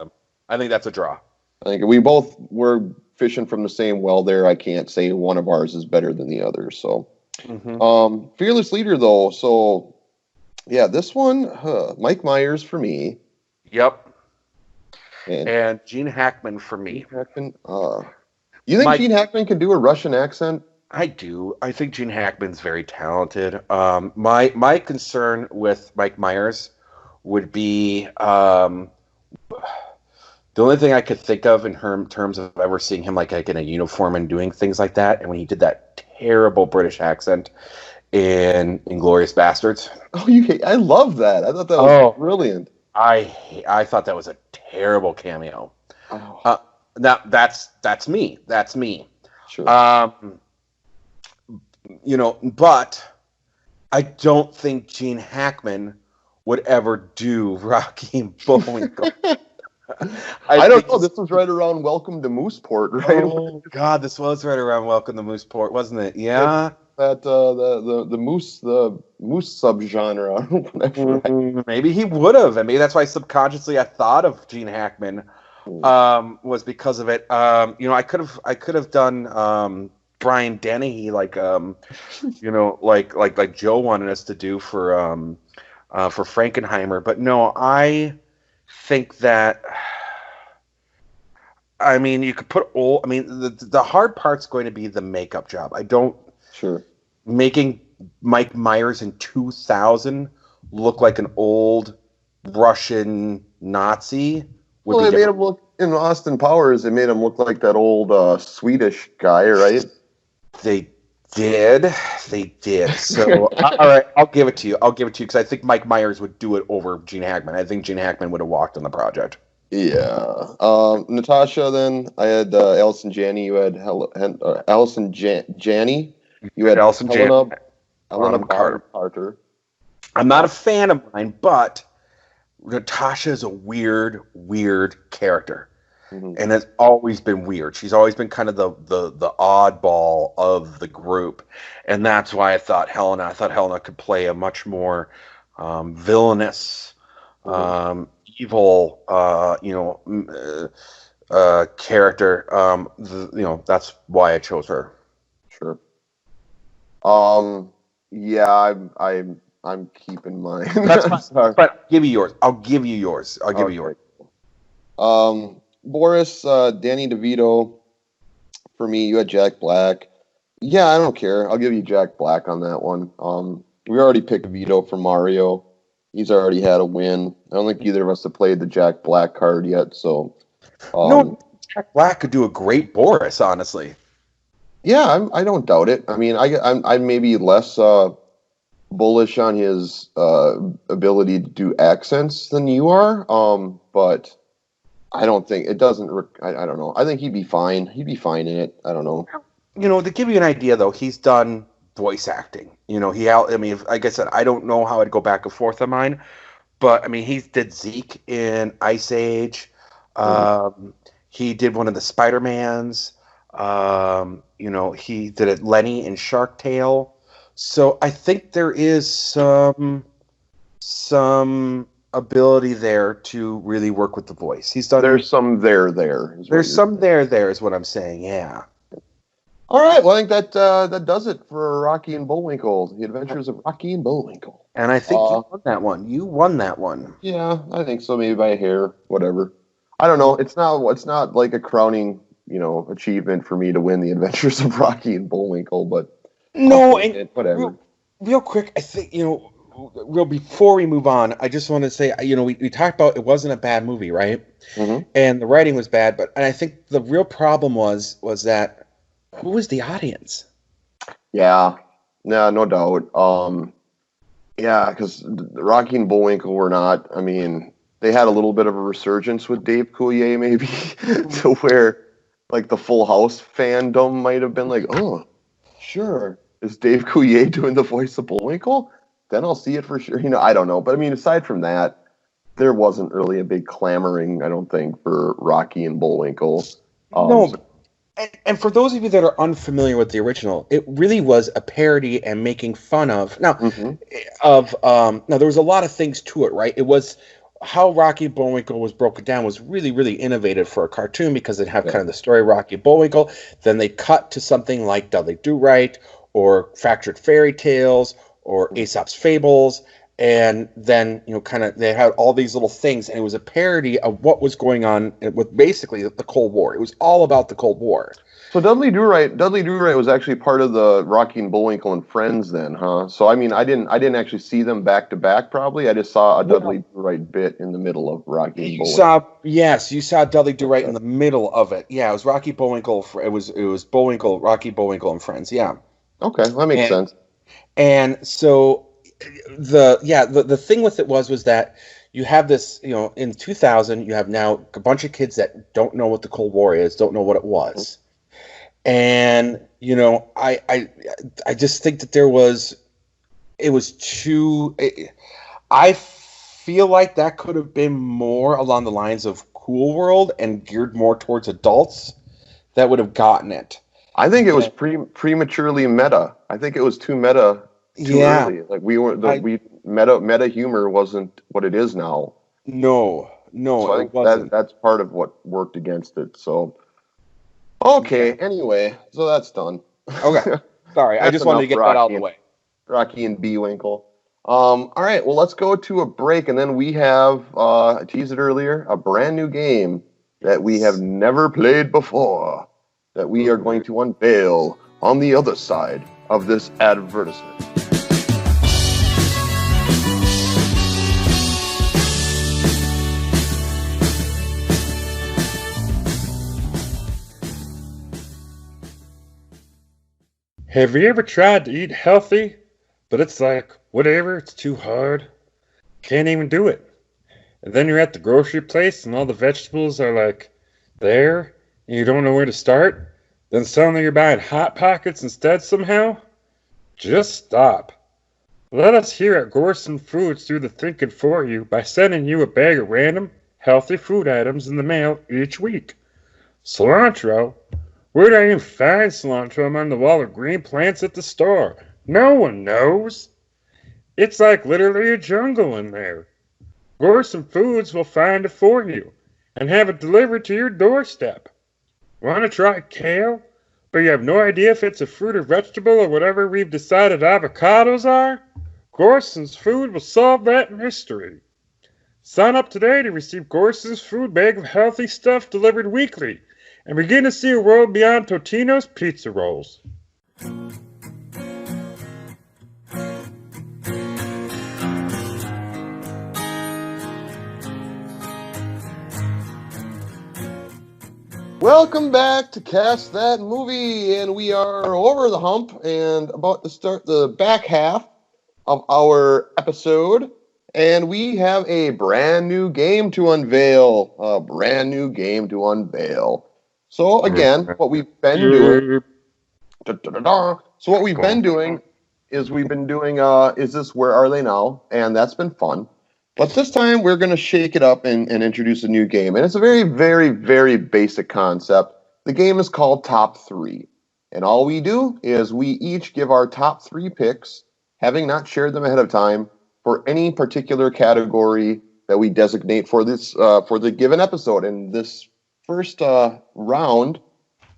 I think that's a draw. I think we both were fishing from the same well there. I can't say one of ours is better than the other. So, Fearless Leader though. So, yeah, this one, Mike Myers for me. Yep. And Gene Hackman for me. You think Gene Hackman can do a Russian accent? I do. I think Gene Hackman's very talented. My concern with Mike Myers would be the only thing I could think of in terms of ever seeing him like in a uniform and doing things like that, and when he did that terrible British accent in Inglourious Bastards. Oh, I love that. I thought that was brilliant. I thought that was a terrible cameo. Now that's me. That's me. Sure. But I don't think Gene Hackman would ever do Rocky and Bullwinkle. I don't know. This was right around Welcome to Mooseport, right? Oh God, this was right around Welcome to Mooseport, wasn't it? Yeah. That the moose subgenre. Maybe he would have, and maybe that's why subconsciously I thought of Gene Hackman. Was because of it. I could have done Brian Dennehy like Joe wanted us to do for Frankenheimer, but no, I think that. I mean, you could put the hard part's going to be the makeup job. Making Mike Myers in 2000 look like an old Russian Nazi. It made him look, in Austin Powers, it made him look like that old Swedish guy, right? They did. So, all right, I'll give it to you because I think Mike Myers would do it over Gene Hackman. I think Gene Hackman would have walked on the project. Yeah. Natasha, then, I had Allison Janney. You had Allison Janney. You had Allison Janney. Helena Carter. I'm not a fan of mine, but Natasha is a weird character, and has always been weird. She's always been kind of the oddball of the group, and that's why I thought Helena could play a much more villainous, evil, character. That's why I chose her. Sure. Yeah, I'm keeping mine. That's fine. But I'll give you yours. Boris, Danny DeVito. For me, you had Jack Black. Yeah, I don't care. I'll give you Jack Black on that one. We already picked Vito for Mario. He's already had a win. I don't think either of us have played the Jack Black card yet. So, no, Jack Black could do a great Boris, honestly. Yeah, I don't doubt it. I mean, I'm maybe less bullish on his ability to do accents than you are. But I don't think it doesn't. I don't know. I think he'd be fine. He'd be fine in it. I don't know. To give you an idea, though, he's done voice acting. Like I said, I don't know how I'd go back and forth on mine, but I mean, he did Zeke in Ice Age. He did one of the Spider-Mans. He did it Lenny in Shark Tale. So I think there is some ability there to really work with the voice. He's done. There's some there. There's some there is what I'm saying. Yeah. All right. Well, I think that does it for Rocky and Bullwinkle, The Adventures of Rocky and Bullwinkle. And I think you won that one. Yeah, I think so. Maybe by a hair, whatever. I don't know. It's not like a crowning, achievement for me to win The Adventures of Rocky and Bullwinkle, but no, and whatever. Real quick, I think before we move on, I just want to say, we talked about it wasn't a bad movie, right? Mm-hmm. And the writing was bad, and I think the real problem was that who was the audience? Yeah, no doubt. Yeah, because Rocky and Bullwinkle were not. I mean, they had a little bit of a resurgence with Dave Coulier, maybe, to where like the Full House fandom might have been like, oh, sure, is Dave Coulier doing the voice of Bullwinkle? Then I'll see it for sure. I don't know. But I mean, aside from that, there wasn't really a big clamoring, I don't think, for Rocky and Bullwinkle. No. And for those of you that are unfamiliar with the original, it really was a parody and making fun of. Now, now there was a lot of things to it, right? It was how Rocky Bullwinkle was broken down was really, really innovative for a cartoon because they'd have kind of the story of Rocky Bullwinkle. Then they cut to something like Dudley Do-Right or Fractured Fairy Tales or Aesop's Fables. And then, kind of they had all these little things, and it was a parody of what was going on with basically the Cold War. It was all about the Cold War. So Dudley Do-Right was actually part of the Rocky and Bullwinkle and Friends then, huh? So I mean, I didn't actually see them back to back. Probably, I just saw a Dudley Do-Right bit in the middle of Rocky and Bullwinkle. You saw Dudley Do-Right in the middle of it. Yeah, it was Rocky Bullwinkle. It was Bullwinkle, Rocky Bullwinkle and Friends. Yeah. Okay, that makes sense. And so the thing with it was that you have this, in 2000, you have now a bunch of kids that don't know what the Cold War is, don't know what it was. And, I just think that I feel like that could have been more along the lines of Cool World and geared more towards adults that would have gotten it. I think it was prematurely meta. I think it was too meta too early. Like meta humor wasn't what it is now. No, so I think that's part of what worked against it. So, okay. Anyway, so that's done. Okay, sorry, I just wanted to get that out of the way. Rocky and Bullwinkle. All right, well, let's go to a break, and then we have I teased it earlier, a brand new game that we have never played before that we are going to unveil on the other side of this advertisement. Have you ever tried to eat healthy, but it's like, whatever, it's too hard? Can't even do it. And then you're at the grocery place and all the vegetables are like there, and you don't know where to start? Then suddenly you're buying Hot Pockets instead somehow? Just stop. Let us here at Gorson Foods do the thinking for you by sending you a bag of random, healthy food items in the mail each week. Cilantro? Where do I even find cilantro among the wall of green plants at the store? No one knows. It's like literally a jungle in there. Gorson Foods will find it for you and have it delivered to your doorstep. Want to try kale, but you have no idea if it's a fruit or vegetable or whatever we've decided avocados are? Gorson's Food will solve that mystery. Sign up today to receive Gorson's Food bag of healthy stuff delivered weekly and begin to see a world beyond Totino's pizza rolls. Welcome back to Cast That Movie, and we are over the hump and about to start the back half of our episode, and we have a brand new game to unveil. So again, what we've been doing. So what we've been doing is Is This Where Are They Now? And that's been fun. But this time we're going to shake it up and introduce a new game. And it's a very, very, very basic concept. The game is called Top 3. And all we do is we each give our top 3 picks, having not shared them ahead of time, for any particular category that we designate for this for the given episode. And this first round,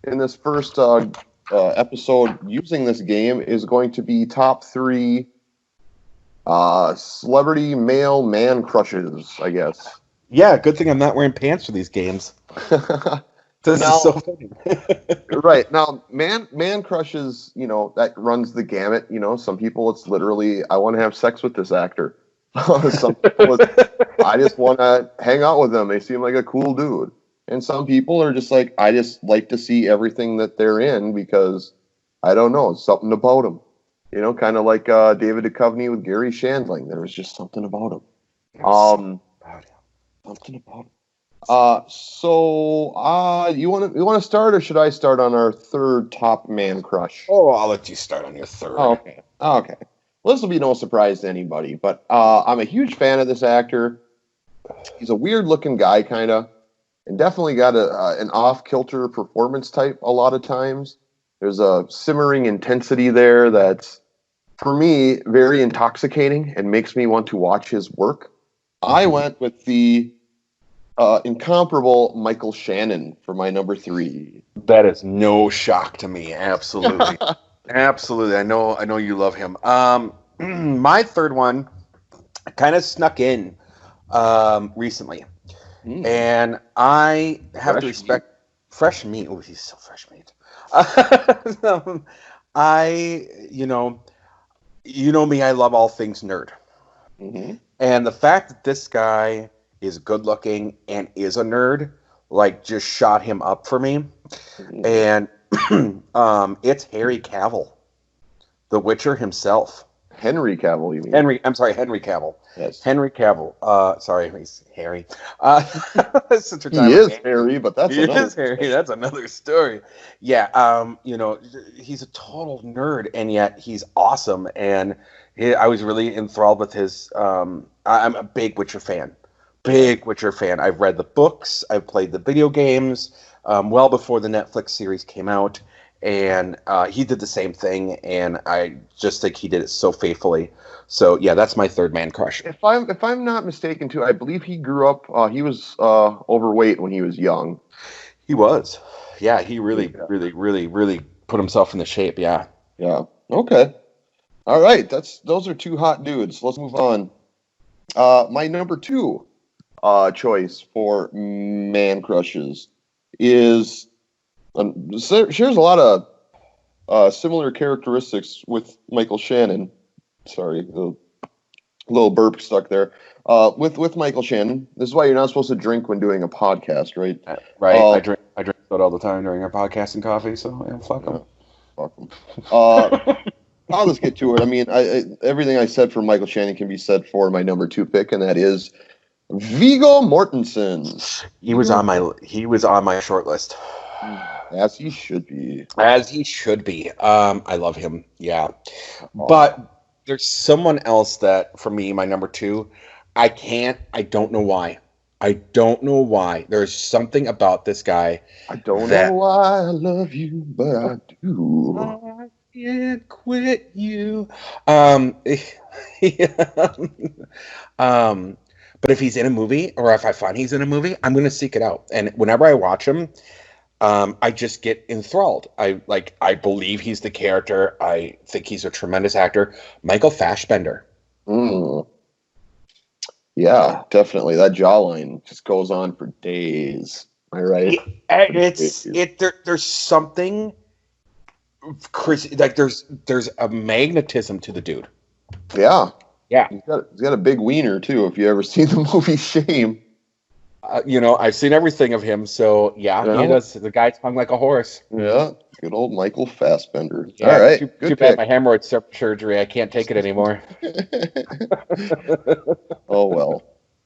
in this first episode using this game, is going to be top 3 celebrity male man crushes, I guess. Yeah, good thing I'm not wearing pants for these games. This is so funny. Right. Now, man crushes, that runs the gamut. Some people it's literally, I want to have sex with this actor. Some people I just want to hang out with them. They seem like a cool dude. And some people are just like, I just like to see everything that they're in because, I don't know, something about them. Kind of like David Duchovny with Gary Shandling. There was just something about him. Something about him. So you want to start, or should I start on our third top man crush? Oh, I'll let you start on your third. Oh, okay. Well, this will be no surprise to anybody, but I'm a huge fan of this actor. He's a weird-looking guy, kind of, and definitely got an off-kilter performance type a lot of times. There's a simmering intensity there that's, for me, very intoxicating and makes me want to watch his work. I went with the incomparable Michael Shannon for my number 3. That is no shock to me. Absolutely. Absolutely. I know you love him. My third one kind of snuck in recently. And I have to respect fresh meat. Oh, he's so fresh meat. You know me, I love all things nerd. And the fact that this guy is good looking and is a nerd, like, just shot him up for me. And it's Henry Cavill, the Witcher himself. Henry Cavill, you mean? Henry Cavill. Yes. Henry Cavill. Sorry, he's Harry. He is Harry, but that's That's another story. Yeah, he's a total nerd, and yet he's awesome. And I was really enthralled with his. I'm a big Witcher fan. I've read the books. I've played the video games well before the Netflix series came out. And he did the same thing, and I just think he did it so faithfully. So yeah, that's my third man crush. If I'm not mistaken, too, I believe he grew up. He was overweight when he was young. He was. Yeah, he really put himself in the shape. Yeah. Yeah. Okay. All right. Those are 2 hot dudes. Let's move on. My number 2 choice for man crushes is. Shares a lot of similar characteristics with Michael Shannon. Sorry, the little burp stuck there. With Michael Shannon, this is why you're not supposed to drink when doing a podcast, right? Right. I drink that all the time during our podcast and coffee. So yeah, fuck them. Fuck them. I'll just get to it. I mean, everything I said for Michael Shannon can be said for my number 2 pick, and that is Viggo Mortensen. He was on my short list. As he should be. I love him. Yeah. But there's someone else that, for me, my number 2, I don't know why. There's something about this guy. I don't know why I love you, but I do. I can't quit you. But if he's in a movie, or if I find he's in a movie, I'm going to seek it out. And whenever I watch him, I just get enthralled. I believe he's the character. I think he's a tremendous actor. Michael Fashbender. Yeah, definitely. That jawline just goes on for days. Am I right? There's something, Chris. Like there's a magnetism to the dude. Yeah. He's got a big wiener too. If you ever seen the movie Shame. I've seen everything of him, so he does. The guy's hung like a horse. Yeah, good old Michael Fassbender. Yeah, all right, too bad my hemorrhoid surgery. I can't take it anymore. Oh well,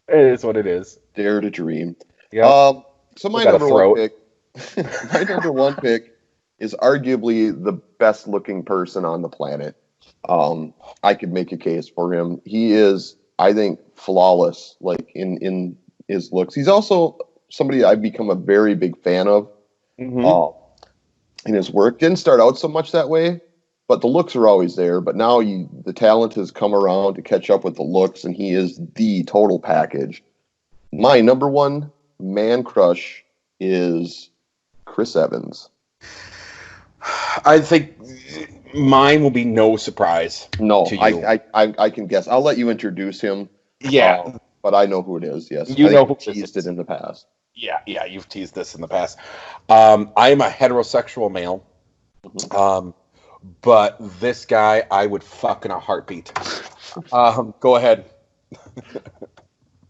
it is what it is. Dare to dream. Yeah. So my number 1 pick, is arguably the best looking person on the planet. I could make a case for him. He is, I think, flawless. Like in his looks. He's also somebody I've become a very big fan of in his work. Didn't start out so much that way, but the looks are always there. But now the talent has come around to catch up with the looks, and he is the total package. My number 1 man crush is Chris Evans. I think mine will be no surprise. No, to you. I can guess. I'll let you introduce him. Yeah. But I know who it is, yes. You know who teased it in the past. Yeah, you've teased this in the past. I am a heterosexual male. But this guy, I would fuck in a heartbeat. Go ahead.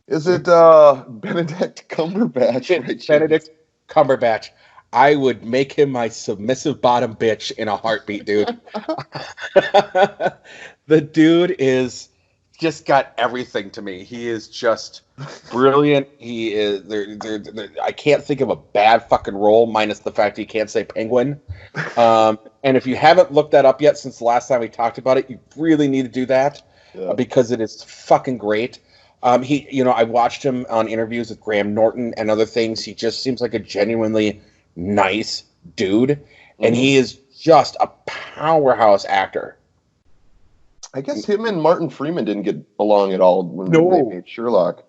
Is it Benedict Cumberbatch? Benedict Cumberbatch. I would make him my submissive bottom bitch in a heartbeat, dude. The dude is just got everything to me. He is just brilliant. He is. I can't think of a bad fucking role, minus the fact he can't say penguin. And if you haven't looked that up yet since the last time we talked about it, you really need to do that because it is fucking great. I watched him on interviews with Graham Norton and other things. He just seems like a genuinely nice dude, and he is just a powerhouse actor. I guess him and Martin Freeman didn't get along at all when they made Sherlock.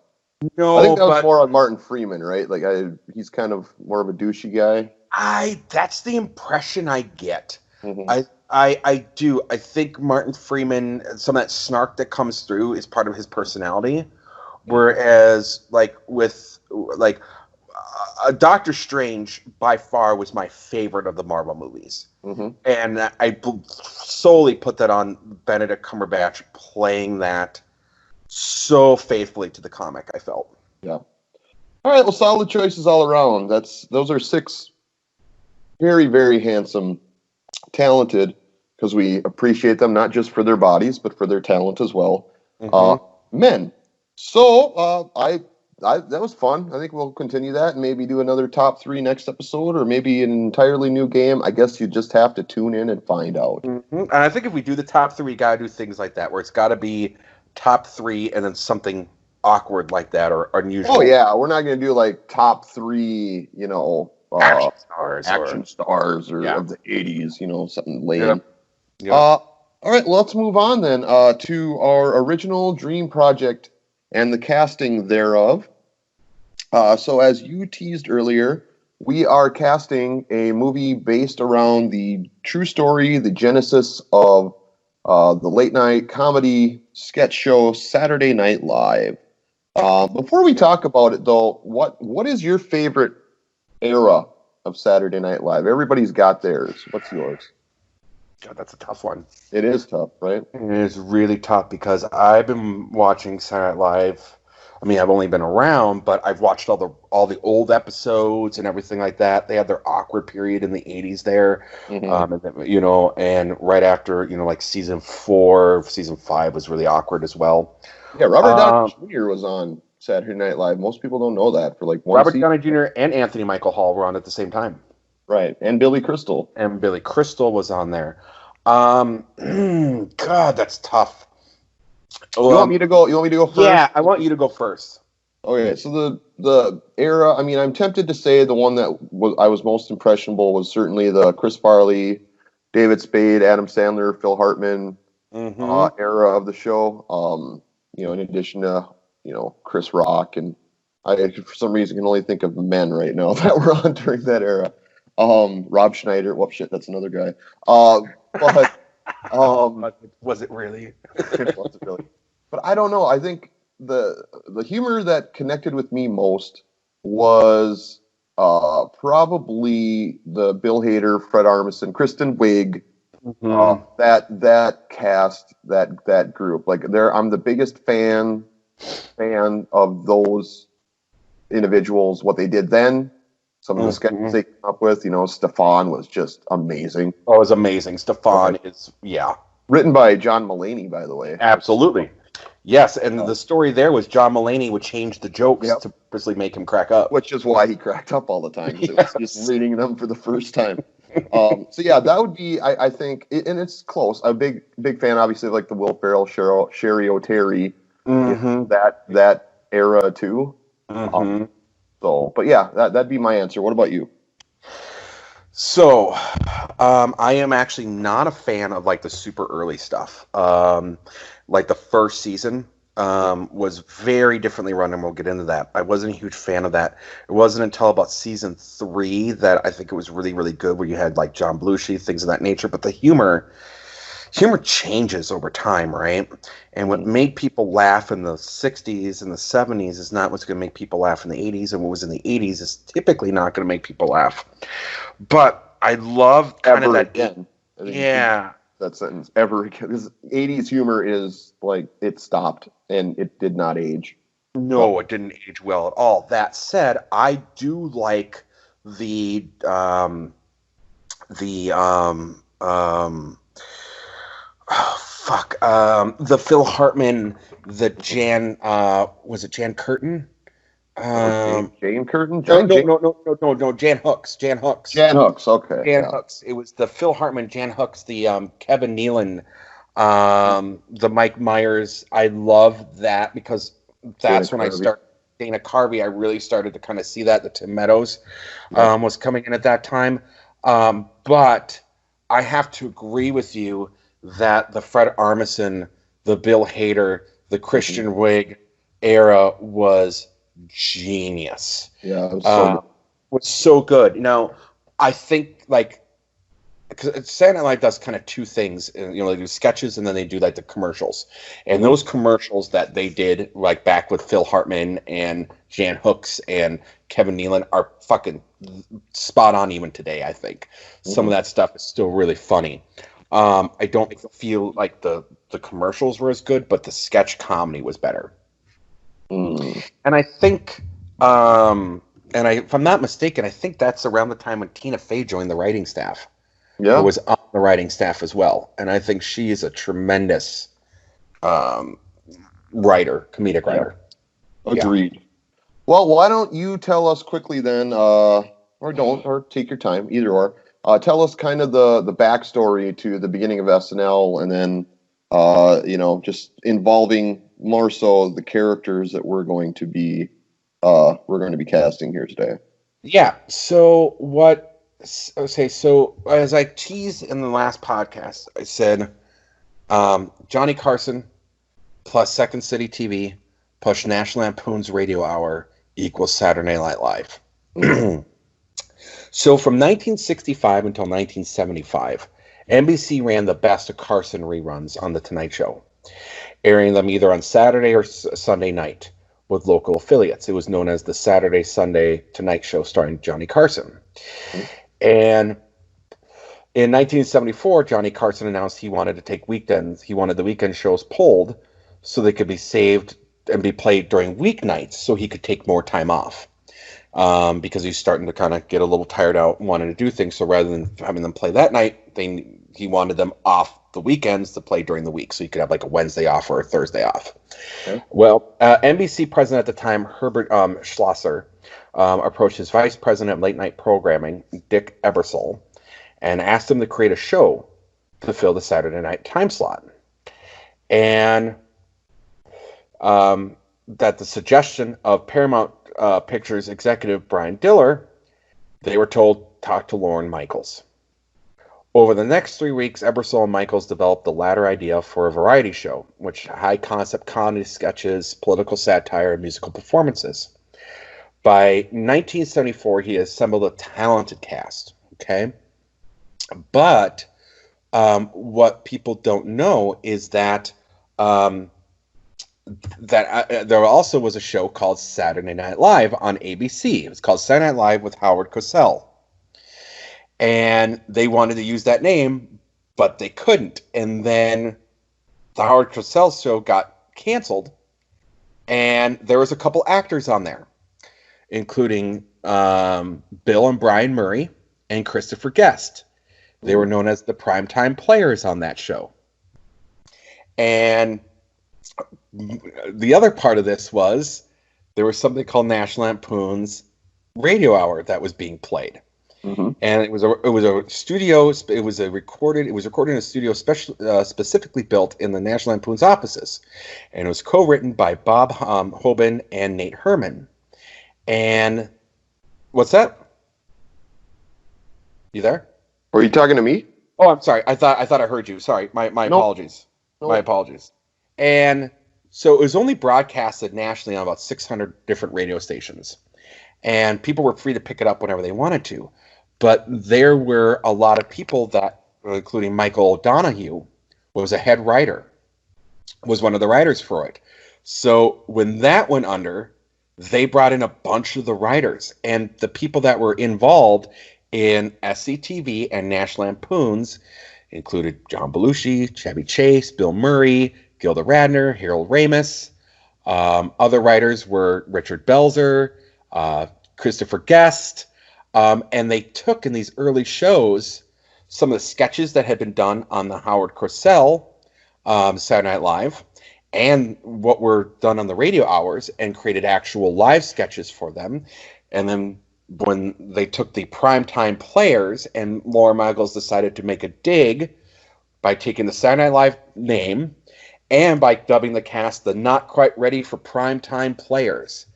No, I think that was but more on Martin Freeman, right? Like he's kind of more of a douchey guy. that's the impression I get. Mm-hmm. I do. I think Martin Freeman, some of that snark that comes through is part of his personality. Whereas, like with Doctor Strange, by far was my favorite of the Marvel movies, and I solely put that on Benedict Cumberbatch playing that so faithfully to the comic. I felt. Yeah. All right. Well, solid choices all around. Those are 6 very, very handsome, talented, because we appreciate them not just for their bodies but for their talent as well. Men. So that was fun. I think we'll continue that and maybe do another top 3 next episode, or maybe an entirely new game. I guess you just have to tune in and find out. And I think if we do the top 3, we gotta do things like that, where it's got to be top 3 and then something awkward like that or unusual. Oh yeah, we're not going to do like top 3, action stars or of the 80s, something lame. Yep. All right, let's move on then to our original dream project and the casting thereof. So as you teased earlier, we are casting a movie based around the true story, the genesis of the late night comedy sketch show Saturday Night Live. Before we talk about it, though, what is your favorite era of Saturday Night Live? Everybody's got theirs. What's yours? God, that's a tough one. It is tough, right? It is really tough because I've been watching Saturday Night Live. I mean, I've only been around, but I've watched all the old episodes and everything like that. They had their awkward period in the 80s there, and right after, like season 4, season 5 was really awkward as well. Yeah, Robert Downey Jr. was on Saturday Night Live. Most people don't know that for like one Robert season. Downey Jr. and Anthony Michael Hall were on at the same time. Right, and Billy Crystal. And Billy Crystal was on there. God, that's tough. You want me to go first? Yeah, I want you to go first. Okay, so the era, I mean, I'm tempted to say the one that I was most impressionable was certainly the Chris Farley, David Spade, Adam Sandler, Phil Hartman era of the show. In addition to, Chris Rock, and I, for some reason, can only think of men right now that were on during that era. Rob Schneider, that's another guy. But was it really? It wasn't really. But I don't know. I think the humor that connected with me most was probably the Bill Hader, Fred Armisen, Kristen Wiig, that cast, that group. Like I'm the biggest fan of those individuals. What they did then. Some of the sketches they came up with, Stefan was just amazing. Oh, it was amazing. Stefan is, written by John Mulaney, by the way. Absolutely. Yes, and the story there was John Mulaney would change the jokes to purposely make him crack up. Which is why he cracked up all the time. It was just reading them for the first time. So yeah, that would be, I think, and it's close. I'm a big fan, obviously, of like the Will Ferrell, Sherry O'Terry, that era too. But yeah, that'd be my answer. What about you? So, I am actually not a fan of like the super early stuff. Like the first season was very differently run, and we'll get into that. I wasn't a huge fan of that. It wasn't until about season 3 that I think it was really, really good, where you had like John Belushi, things of that nature. But the humor changes over time, right? And what made people laugh in the 60s and the 70s is not what's going to make people laugh in the 80s, and what was in the 80s is typically not going to make people laugh. But I love kind of that again. That sentence, ever again. Because 80s humor is like, it stopped and it did not age. No, it didn't age well at all. That said, I do like the Phil Hartman, the Jan, was it Jan Curtin? Jane Curtin? No, Jan Hooks. Jan Hooks, okay. Jan Hooks. It was the Phil Hartman, Jan Hooks, the Kevin Nealon, the Mike Myers. I love that because that's when I started. Dana Carvey, I really started to kind of see that. The Tim Meadows was coming in at that time. But I have to agree with you that the Fred Armisen, the Bill Hader, the Christian Wiig era was genius. Yeah, it was so was so good. Now, I think because Saturday Night Live does kind of two things. They do sketches and then they do like the commercials. And those commercials that they did like back with Phil Hartman and Jan Hooks and Kevin Nealon are fucking spot on even today, I think. Some of that stuff is still really funny. I don't feel like the commercials were as good, but the sketch comedy was better. And I think, if I'm not mistaken, I think that's around the time when Tina Fey joined the writing staff. Yeah, who was on the writing staff as well, and I think she is a tremendous comedic writer. Agreed. Yeah. Well, why don't you tell us quickly then, or take your time, either or. Tell us kind of the backstory to the beginning of SNL, and then just involving more so the characters that we're going to be casting here today. Yeah. So what? Okay. So as I teased in the last podcast, I said Johnny Carson plus Second City TV plus National Lampoon's Radio Hour equals Saturday Night Live. So from 1965 until 1975, NBC ran the best of Carson reruns on The Tonight Show, airing them either on Saturday or Sunday night with local affiliates. It was known as the Saturday-Sunday Tonight Show starring Johnny Carson. And in 1974, Johnny Carson announced he wanted to take weekends. He wanted the weekend shows pulled so they could be saved and be played during weeknights so he could take more time off. Because he's starting to kind of get a little tired out and wanting to do things. So rather than having them play that night, he wanted them off the weekends to play during the week. So you could have like a Wednesday off or a Thursday off. Okay. Well, NBC president at the time, Herbert Schlosser, approached his vice president of late night programming, Dick Ebersol, and asked him to create a show to fill the Saturday night time slot. And that the suggestion of Paramount Pictures executive Brian Diller, they were told, talk to Lorne Michaels. Over the next 3 weeks, Ebersol and Michaels developed the latter idea for a variety show, which high-concept comedy sketches, political satire, and musical performances. By 1974, he assembled a talented cast, okay? But what people don't know is that there also was a show called Saturday Night Live on ABC. It was called Saturday Night Live with Howard Cosell. And they wanted to use that name, but they couldn't. And then the Howard Cosell show got canceled, and there was a couple actors on there, including Bill and Brian Murray and Christopher Guest. They were known as the primetime players on that show. And the other part of this was there was something called National Lampoon's Radio Hour that was being played. And it was a studio. It was recorded in a studio specifically built in the National Lampoon's offices, and it was co-written by Bob Hoban and Nate Herman. And what's that? You there? Were you talking to me? Oh, I'm sorry. I thought I heard you. Sorry. My apologies. Nope. My apologies. And so it was only broadcasted nationally on about 600 different radio stations, and people were free to pick it up whenever they wanted to. But there were a lot of people that, including Michael O'Donoghue, was a head writer, was one of the writers for it. So when that went under, they brought in a bunch of the writers, and the people that were involved in SCTV and National Lampoon's included John Belushi, Chevy Chase, Bill Murray, Gilda Radner, Harold Ramis. Other writers were Richard Belzer, Christopher Guest. And they took in these early shows some of the sketches that had been done on the Howard Cosell Saturday Night Live and what were done on the radio hours and created actual live sketches for them. And then when they took the primetime players, and Lorne Michaels decided to make a dig by taking the Saturday Night Live name and by dubbing the cast the Not Quite Ready for Primetime Players.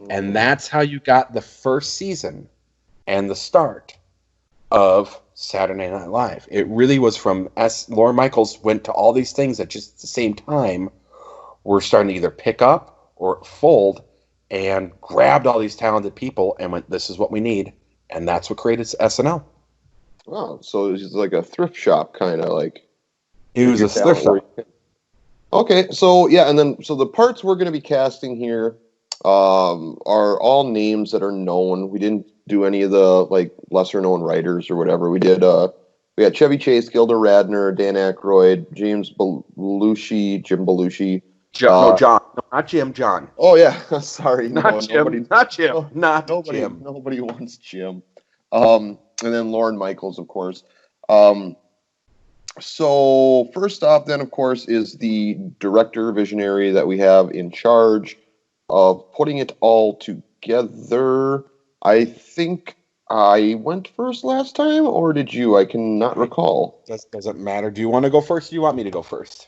And that's how you got the first season and the start of Saturday Night Live. It really was from Lorne Michaels went to all these things at just the same time were starting to either pick up or fold and grabbed all these talented people and went, this is what we need. And that's what created SNL. Wow, so it was like a thrift shop kind of like. It was a thrift shop. Okay, so yeah, and then so the parts we're going to be casting here are all names that are known. We didn't do any of the like lesser known writers or whatever. We had Chevy Chase, Gilda Radner, Dan Aykroyd, Jim Belushi. John. No, not Jim. John. Oh yeah, sorry, not Jim. Nobody wants Jim. And then Lorne Michaels, of course. So first off, then, of course, is the director visionary that we have in charge of putting it all together. I think I went first last time, or did you? I cannot recall. Doesn't matter. Do you want to go first, or do you want me to go first?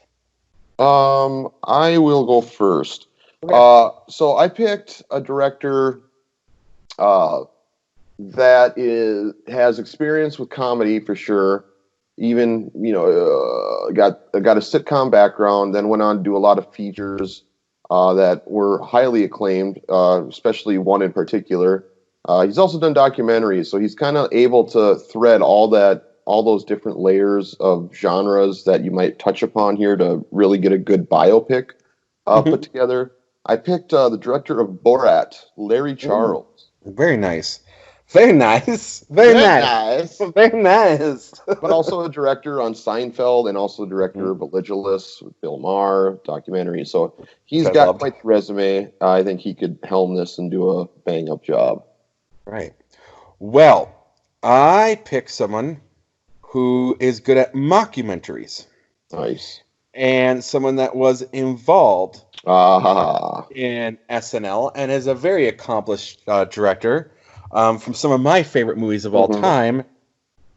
I will go first. Okay. So I picked a director that has experience with comedy for sure. Even, got a sitcom background, then went on to do a lot of features that were highly acclaimed, especially one in particular. He's also done documentaries, so he's kind of able to thread all those different layers of genres that you might touch upon here to really get a good biopic put together. I picked the director of Borat, Larry Charles. Very nice. Very nice. Very nice. Very nice. But also a director on Seinfeld and also director of Religulous with Bill Maher, documentary. So he's got quite the resume. I think he could helm this and do a bang-up job. Right. Well, I picked someone who is good at mockumentaries. Nice. And someone that was involved in SNL and is a very accomplished director. From some of my favorite movies of all time,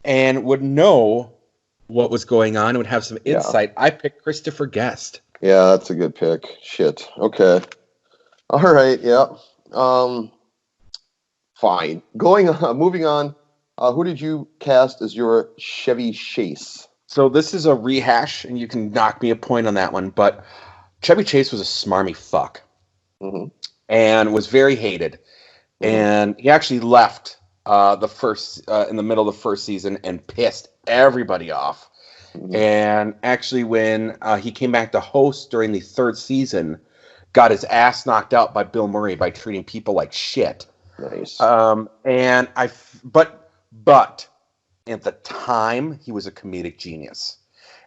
and would know what was going on and would have some insight. I picked Christopher Guest. Yeah, that's a good pick. Shit. Okay. All right. Yeah. Fine. Moving on. Who did you cast as your Chevy Chase? So this is a rehash, and you can knock me a point on that one. But Chevy Chase was a smarmy fuck, and was very hated. And he actually left in the middle of the first season and pissed everybody off. And actually, when he came back to host during the third season, got his ass knocked out by Bill Murray by treating people like shit. Nice. But at the time, he was a comedic genius,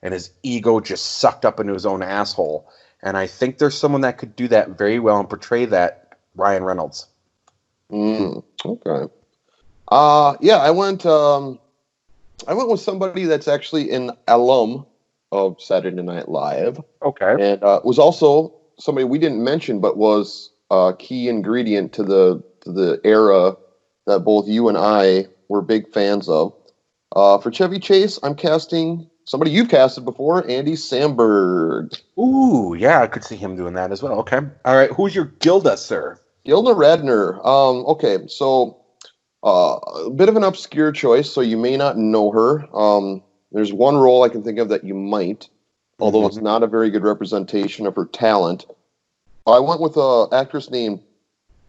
and his ego just sucked up into his own asshole. And I think there's someone that could do that very well and portray that. Ryan Reynolds. Okay. Yeah, I went with somebody that's actually an alum of Saturday Night Live. Okay. And was also somebody we didn't mention, but was a key ingredient to the era that both you and I were big fans of. For Chevy Chase, I'm casting somebody you've casted before, Andy Samberg. Ooh, yeah, I could see him doing that as well. Okay. All right. Who's your Gilda, sir? Gilda Radner. Okay, so a bit of an obscure choice, so you may not know her. There's one role I can think of that you might, although it's not a very good representation of her talent. I went with an actress named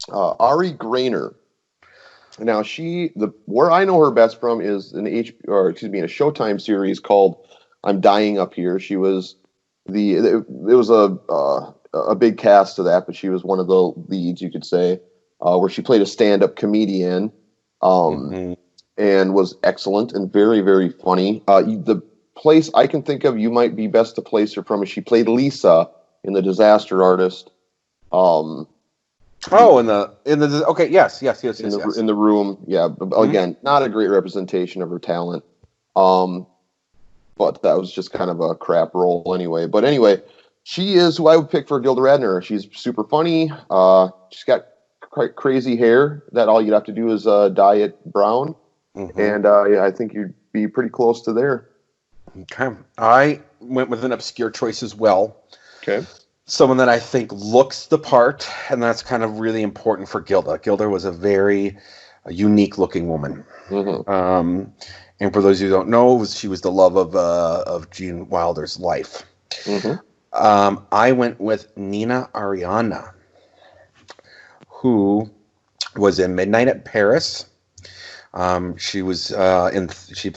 Ari Grayner. Now where I know her best from is in a Showtime series called I'm Dying Up Here. She was it was a big cast to that, but she was one of the leads, you could say, where she played a stand-up comedian, and was excellent and very, very funny. The place I can think of you might be best to place her from is she played Lisa in The Disaster Artist. Okay, yes. In the Room, yeah. Again, not a great representation of her talent, but that was just kind of a crap role anyway. But anyway, she is who I would pick for Gilda Radner. She's super funny. She's got crazy hair that all you'd have to do is dye it brown, and I think you'd be pretty close to there. Okay, I went with an obscure choice as well. Okay. Someone that I think looks the part, and that's kind of really important for Gilda. Gilda was a very unique-looking woman. And for those who don't know, she was the love of Gene Wilder's life. I went with Nina Arianda, who was in Midnight at Paris. She was she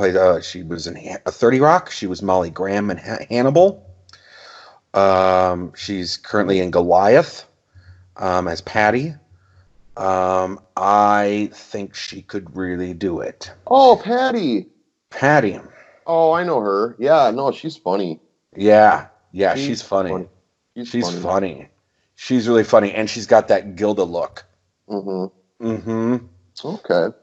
was in 30 Rock. She was Molly Graham in Hannibal. She's currently in Goliath as Patty. I think she could really do it. Oh, Patty. Patty. Oh, I know her. Yeah, no, she's funny. Yeah, she's funny. She's funny. She's really funny, and she's got that Gilda look. Mm-hmm. Mm-hmm. Okay.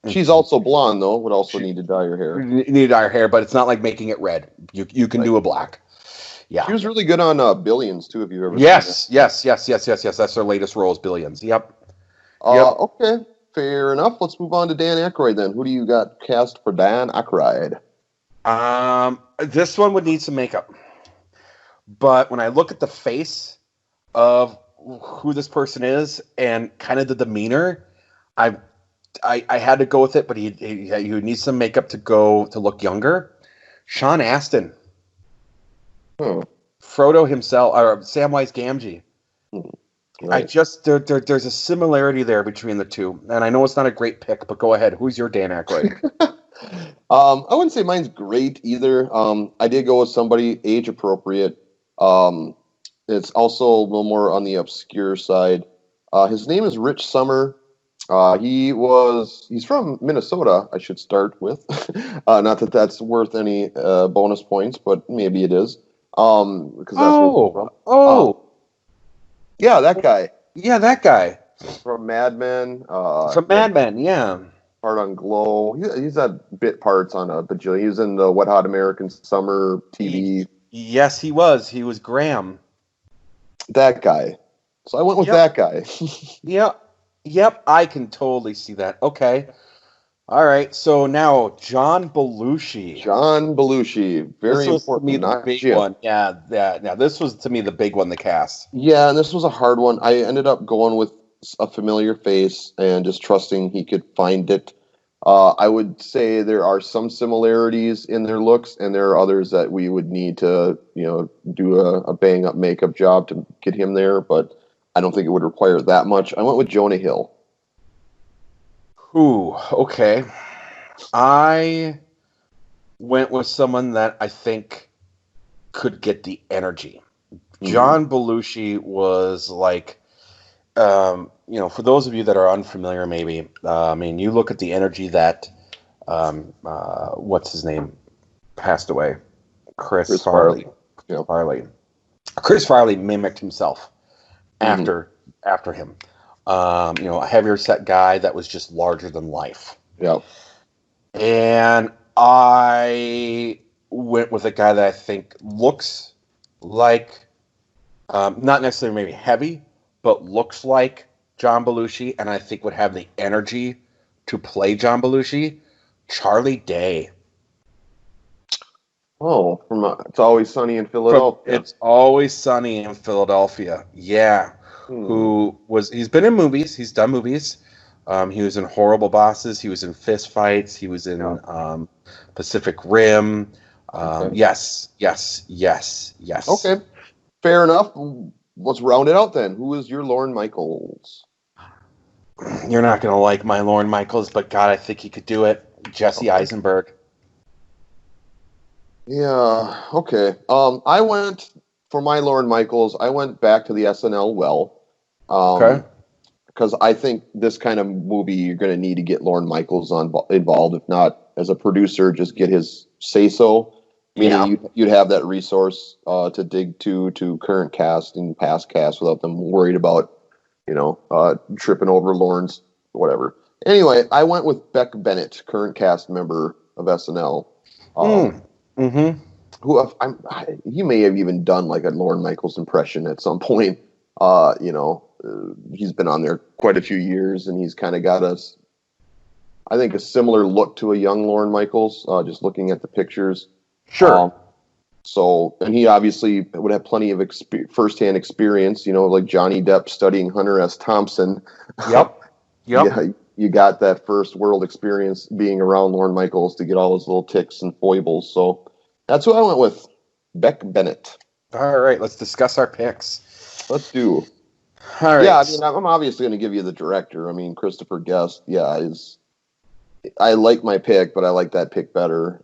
She's also blonde, though. Would also need to dye her hair. You need to dye her hair, but it's not like making it red. You can do a black. Yeah. She was really good on Billions, too, if you've ever Yes. That's her latest role is Billions. Yep. Okay, fair enough. Let's move on to Dan Aykroyd, then. Who do you got cast for Dan Aykroyd? This one would need some makeup. But when I look at the face of who this person is and kind of the demeanor, I had to go with it, but he needs some makeup to look younger. Sean Astin. Frodo himself, or Samwise Gamgee. Right. There's a similarity there between the two, and I know it's not a great pick, but go ahead. Who's your Dan Aykroyd? I wouldn't say mine's great either. I did go with somebody age appropriate. It's also a little more on the obscure side. His name is Rich Sommer. He's from Minnesota, I should start with. Not that that's worth any bonus points, but maybe it is. Because that's yeah, that guy. Yeah, that guy. From Mad Men. From Mad Men, yeah. Part on Glow. He's had bit parts on a bajillion. He was in the Wet Hot American Summer TV. Yes, he was. He was Graham. That guy. So I went with that guy. Yep, I can totally see that. Okay. All right, so now John Belushi. Very important. Me, the big one. Yeah. Now this was to me the big one, the cast. Yeah, and this was a hard one. I ended up going with a familiar face and just trusting he could find it. I would say there are some similarities in their looks, and there are others that we would need to, do a bang up makeup job to get him there. But I don't think it would require that much. I went with Jonah Hill. Ooh, okay. I went with someone that I think could get the energy. Mm-hmm. John Belushi was like, for those of you that are unfamiliar, maybe, you look at the energy that, what's his name, passed away, Chris Farley. Yep. Farley. Chris Farley mimicked himself after him. A heavier set guy that was just larger than life. Yeah. And I went with a guy that I think looks like, not necessarily maybe heavy, but looks like John Belushi, and I think would have the energy to play John Belushi, Charlie Day. Oh, from It's Always Sunny in Philadelphia. It's Always Sunny in Philadelphia. Yeah. He's been in movies. He's done movies. He was in Horrible Bosses. He was in Fist Fights. He was in Pacific Rim. Okay. Yes. Okay. Fair enough. Let's round it out then. Who is your Lorne Michaels? You're not going to like my Lorne Michaels, but God, I think he could do it. Jesse Eisenberg. Yeah, okay. I went, for my Lorne Michaels, I went back to the SNL well. Okay. Because I think this kind of movie, you're going to need to get Lorne Michaels involved. If not, as a producer, just get his say-so. Meaning you'd have that resource to dig to current cast and past cast without them worried about, tripping over Lorne's whatever. Anyway, I went with Beck Bennett, current cast member of SNL. Who he may have even done like a Lorne Michaels impression at some point. He's been on there quite a few years, and he's kind of got a similar look to a young Lorne Michaels. Just looking at the pictures. Sure. And he obviously would have plenty of firsthand experience. Like Johnny Depp studying Hunter S. Thompson. Yep. Yeah, you got that first world experience being around Lorne Michaels to get all his little ticks and foibles. So that's who I went with, Beck Bennett. All right, let's discuss our picks. Let's do. All right. Yeah, I mean, I'm obviously going to give you the director. I mean, Christopher Guest, yeah, I like my pick, but I like that pick better.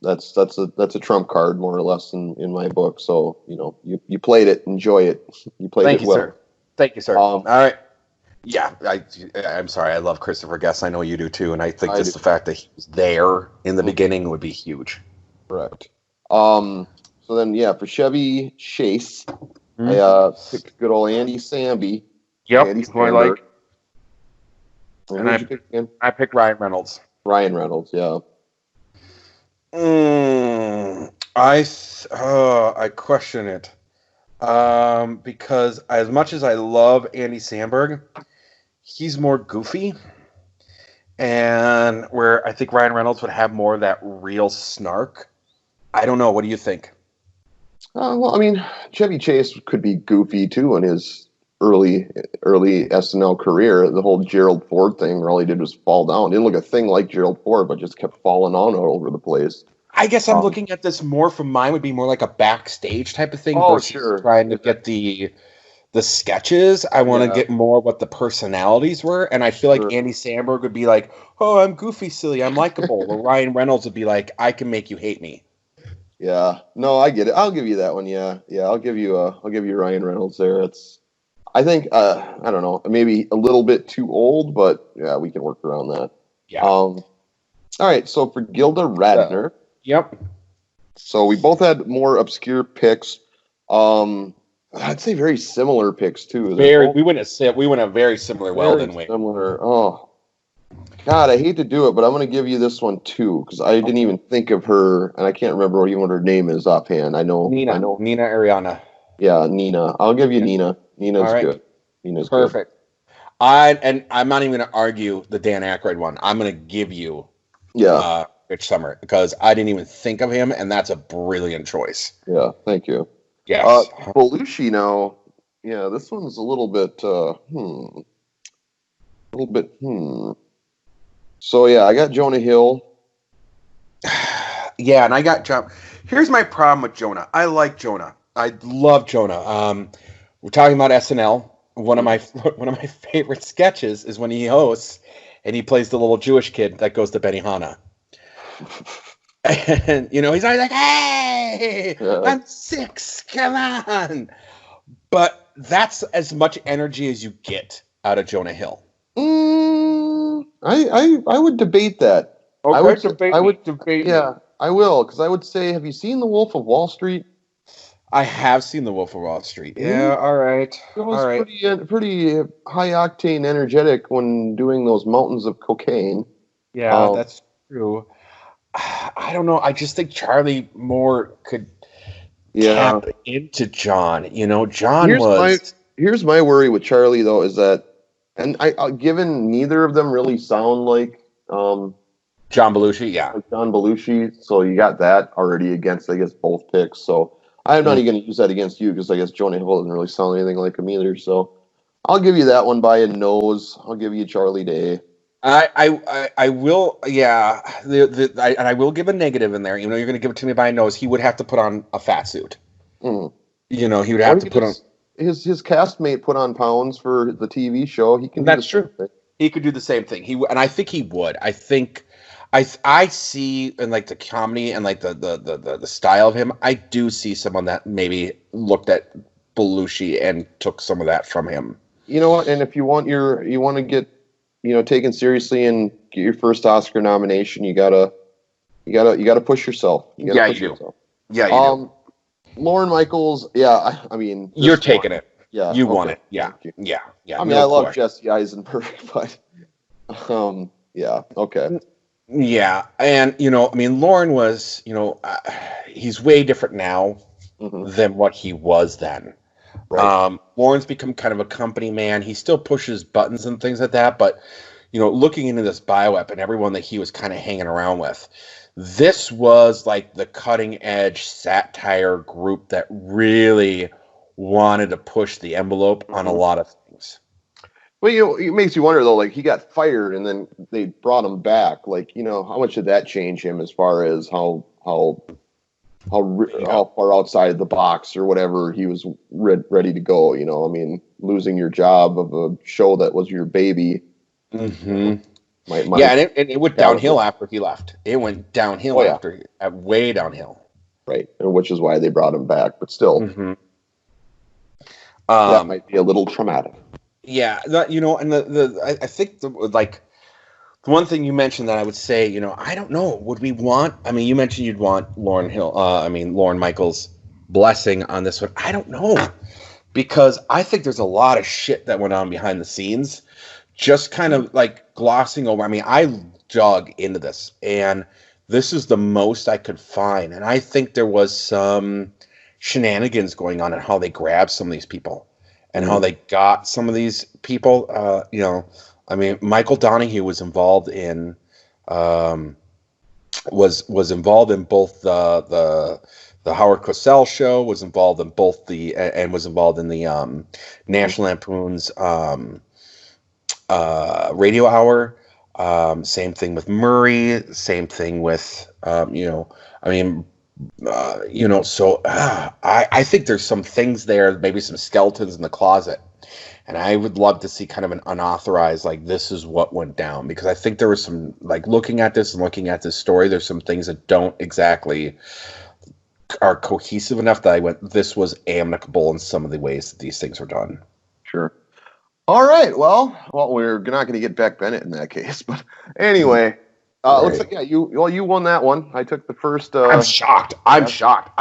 That's a trump card more or less in my book. So you played it, enjoy it. You played Thank it you, well. sir. Thank you, sir. All right. Yeah, I'm sorry. I love Christopher Guest. I know you do too, and I think just the fact that he was there in the beginning would be huge. Correct. So then, yeah, for Chevy Chase, I picked good old Andy Samby. Yep, Andy who I like. And who'd you pick again? I picked Ryan Reynolds. Ryan Reynolds, yeah. I question it. Because as much as I love Andy Samberg, he's more goofy. And where I think Ryan Reynolds would have more of that real snark. I don't know. What do you think? Well, I mean, Chevy Chase could be goofy too in his early SNL career. The whole Gerald Ford thing, where all he did was fall down. Didn't look a thing like Gerald Ford, but just kept falling on all over the place. I guess I'm looking at this more from mine would be more like a backstage type of thing. Oh, versus sure. Trying to get the sketches. I want to get more what the personalities were, and I feel like Andy Samberg would be like, "Oh, I'm goofy, silly, I'm likable." Or Ryan Reynolds would be like, "I can make you hate me." Yeah, no, I get it. I'll give you that one. Yeah, I'll give you Ryan Reynolds there. I think I don't know, maybe a little bit too old, but yeah, we can work around that. Yeah. All right, so for Gilda Radner. Yep. So we both had more obscure picks. I'd say very similar picks too. We went a very similar Weldon way. Similar. Oh, God, I hate to do it, but I'm going to give you this one too because I didn't even think of her, and I can't remember what her name is offhand. Nina Ariana. Yeah, Nina. I'll give you Nina. Nina's good. Nina's perfect. Good. I'm not even going to argue the Dan Aykroyd one. I'm going to give you Rich Summer because I didn't even think of him, and that's a brilliant choice. Yeah, thank you. Yes. Belushi now. Yeah, this one's a little bit. So yeah, I got Jonah Hill. Yeah, and I got John. Here's my problem with Jonah. I like Jonah. I love Jonah. We're talking about SNL. One of my favorite sketches is when he hosts and he plays the little Jewish kid that goes to Benihana. And he's always like, "Hey, I'm 6. Come on!" But that's as much energy as you get out of Jonah Hill. I would debate that. Okay, I would debate. Yeah, I will because I would say, have you seen The Wolf of Wall Street? I have seen The Wolf of Wall Street. Yeah, all right. It was pretty high octane, energetic when doing those mountains of cocaine. Yeah, that's true. I don't know. I just think Charlie Moore could tap into John. John Here's my worry with Charlie though is that, and given neither of them really sound like John Belushi, like John Belushi, so you got that already against I guess both picks. So I'm not even going to use that against you because I guess Jonah Hill doesn't really sound anything like him either. So I'll give you that one by a nose. I'll give you Charlie Day. I will, yeah. And I will give a negative in there. You're going to give it to me by a nose. He would have to put on a fat suit. Mm. He would have to put on. His castmate put on pounds for the TV show. He can. That's true. He could do the same thing. And I think he would. I think I see in like the comedy and like the style of him. I do see someone that maybe looked at Belushi and took some of that from him. You know what? And if you want to get taken seriously and get your first Oscar nomination, you gotta push yourself. You do. Yeah, you do. Lauren Michaels, I mean, you're taking it. Yeah, you want it. Yeah. I mean, I love Jesse Eisenberg, but yeah, okay. Yeah, and I mean, Lauren was, he's way different now than what he was then. Right. Lauren's become kind of a company man. He still pushes buttons and things like that, but looking into this bioweapon and everyone that he was kind of hanging around with, this was like the cutting edge satire group that really wanted to push the envelope on a lot of things. Well, it makes you wonder though. Like he got fired and then they brought him back. Like how much did that change him as far as how how far outside the box or whatever he was ready to go. You know, I mean, losing your job of a show that was your baby. Mm-hmm. Yeah, and it went downhill after he left. It went downhill way downhill. Right, and which is why they brought him back. But still, that might be a little traumatic. Yeah, and I think the one thing you mentioned that I would say, I don't know, would we want? I mean, you mentioned you'd want Lorne Michaels' blessing on this one. I don't know, because I think there's a lot of shit that went on behind the scenes. Just kind of like glossing over. I mean, I dug into this, and this is the most I could find. And I think there was some shenanigans going on in how they grabbed some of these people and how they got some of these people. I mean, Michael Donahue was involved in was involved in both the Howard Cosell show, was involved in both and was involved in the National Lampoon's Radio Hour. Same thing with Murray. Same thing with so I think there's some things there, maybe some skeletons in the closet, and I would love to see kind of an unauthorized, like, this is what went down, because I think there was some, like, looking at this story, there's some things that don't exactly are cohesive enough that I went, this was amicable in some of the ways that these things were done. Sure. All right. Well, we're not going to get Beck Bennett in that case, but anyway, looks like you won that one. I took the first. I'm shocked. I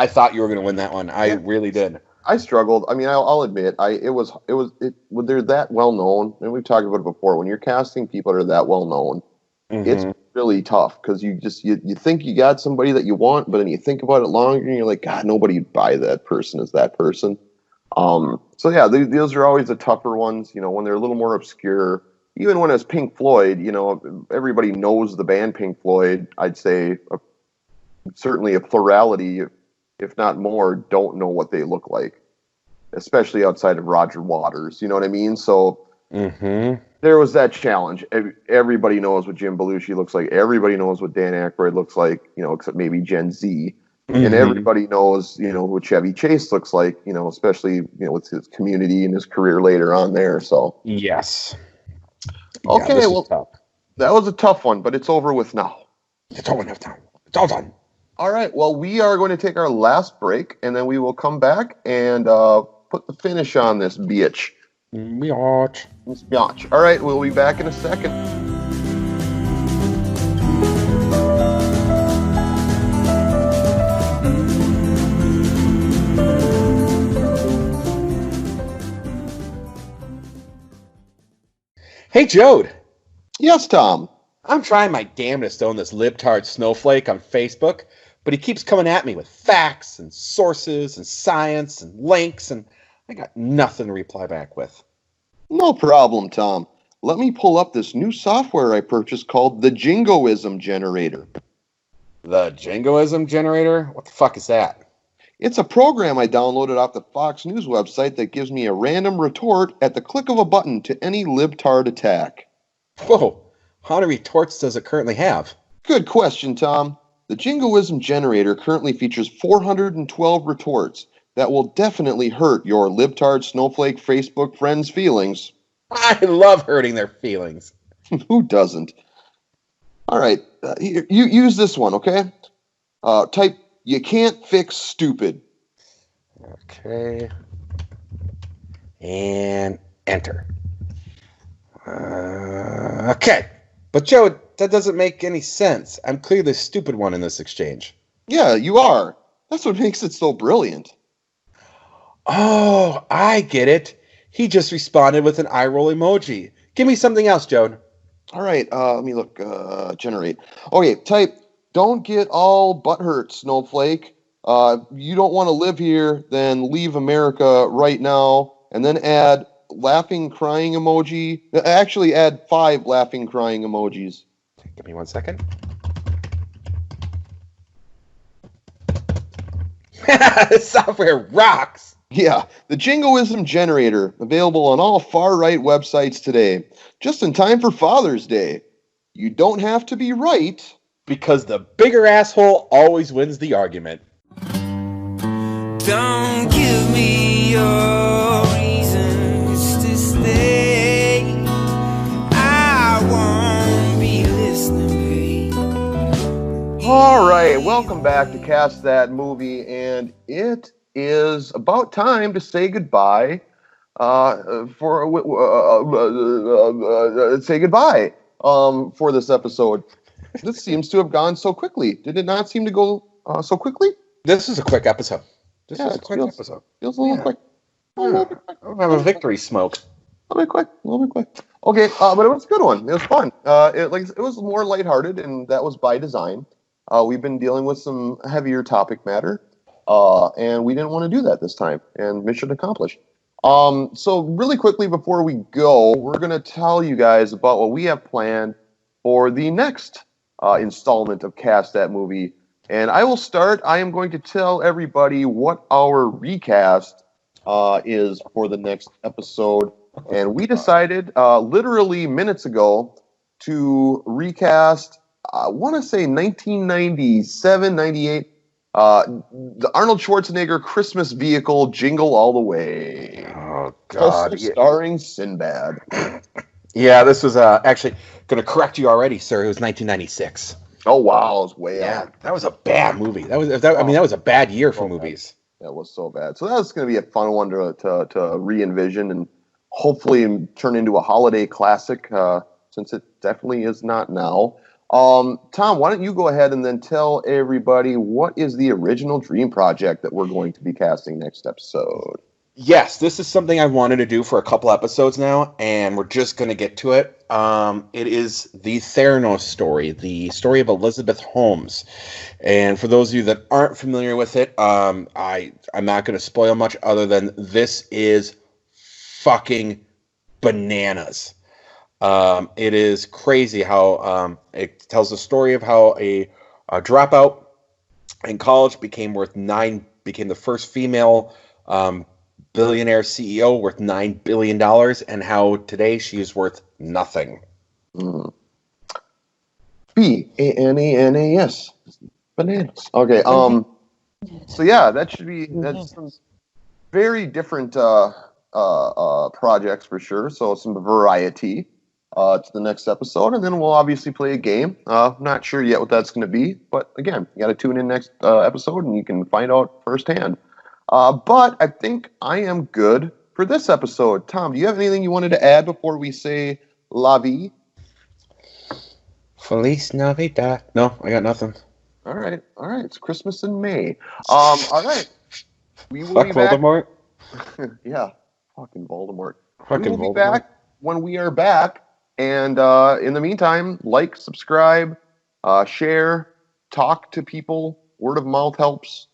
thought you were going to win that one. I really did. I struggled. I mean, I'll admit, when they're that well known, and we've talked about it before. When you're casting people that are that well known, it's really tough, because you think you got somebody that you want, but then you think about it longer, and you're like, God, nobody would buy that person as that person. So yeah, those are always the tougher ones, when they're a little more obscure. Even when it's Pink Floyd, everybody knows the band Pink Floyd. I'd say certainly a plurality, if not more, don't know what they look like, especially outside of Roger Waters. You know what I mean? So there was that challenge. Everybody knows what Jim Belushi looks like. Everybody knows what Dan Aykroyd looks like, except maybe Gen Z. And everybody knows, what Chevy Chase looks like, especially, with his Community and his career later on there. So yes. Okay, that was a tough one, but it's over with now. It's over now. It's all done. All right. Well, we are going to take our last break, and then we will come back and put the finish on this bitch. Biatch. All right. We'll be back in a second. Hey, Joad. Yes, Tom. I'm trying my damnedest to own this libtard snowflake on Facebook, but he keeps coming at me with facts and sources and science and links, and I got nothing to reply back with. No problem, Tom. Let me pull up this new software I purchased called the Jingoism Generator. The Jingoism Generator? What the fuck is that? It's a program I downloaded off the Fox News website that gives me a random retort at the click of a button to any libtard attack. Whoa, how many retorts does it currently have? Good question, Tom. The Jingoism Generator currently features 412 retorts that will definitely hurt your libtard snowflake Facebook friends' feelings. I love hurting their feelings. Who doesn't? All right, you use this one, okay? Type, "You can't fix stupid." Okay. And enter. Okay. But Joe, that doesn't make any sense. I'm clearly the stupid one in this exchange. Yeah, you are. That's what makes it so brilliant. Oh, I get it. He just responded with an eye roll emoji. Give me something else, Joe. All right, let me look. Generate. Okay, type, "Don't get all butthurt, snowflake. You don't want to live here, then leave America right now." And then add laughing, crying emoji. Actually, add 5 laughing, crying emojis. Give me 1 second. This software rocks. Yeah, the Jingoism Generator, available on all far-right websites today. Just in time for Father's Day. You don't have to be right, because the bigger asshole always wins the argument. Don't give me your reasons to stay. I won't be listening, babe. All right, welcome back to Cast That Movie, and it is about time to say goodbye. For this episode. This seems to have gone so quickly. Did it not seem to go so quickly? This is a quick episode. This is a quick episode. Feels a little quick. A little bit quick. I'll have a victory smoke. A little bit quick. Okay, but it was a good one. It was fun. It was more lighthearted, and that was by design. We've been dealing with some heavier topic matter, and we didn't want to do that this time. And mission accomplished. So really quickly before we go, we're going to tell you guys about what we have planned for the next installment of Cast That Movie. And I will start. I am going to tell everybody what our recast is for the next episode. And we decided literally minutes ago to recast, I want to say 1997, 98, the Arnold Schwarzenegger Christmas vehicle, Jingle All the Way. Oh, God. Also starring Sinbad. Yeah, this was actually going to correct you already, sir. It was 1996. Oh, wow. It was way out. That was a bad movie. That was a bad year for movies. That was so bad. So that was going to be a fun one to re-envision and hopefully turn into a holiday classic, since it definitely is not now. Tom, why don't you go ahead and then tell everybody what is the original dream project that we're going to be casting next episode? Yes, this is something I wanted to do for a couple episodes now, and we're just going to get to it. It is the Theranos story, the story of Elizabeth Holmes. And for those of you that aren't familiar with it, I'm not going to spoil much other than this is fucking bananas. It is crazy how it tells the story of how a dropout in college became the first female billionaire CEO worth $9 billion, and how today she is worth nothing. Bananas. Bananas. Okay. So yeah, that's some very different projects for sure. So some variety to the next episode, and then we'll obviously play a game. Not sure yet what that's going to be, but again, you got to tune in next episode, and you can find out firsthand. But I think I am good for this episode. Tom, do you have anything you wanted to add before we say la vie? Feliz Navidad. No, I got nothing. All right. It's Christmas in May. All right. We will Fuck be back. Voldemort. Yeah, fucking Voldemort. Fucking we will Voldemort. be back when we are back. And in the meantime, like, subscribe, share, talk to people. Word of mouth helps.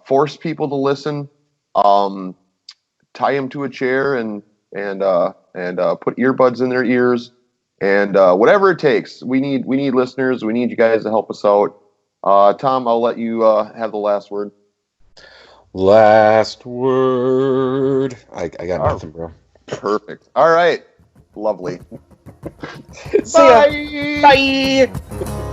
Force people to listen. Tie them to a chair and put earbuds in their ears. And whatever it takes. We need listeners. We need you guys to help us out. Tom, I'll let you have the last word. Last word. I got nothing, bro. Perfect. All right. Lovely. See ya. Bye.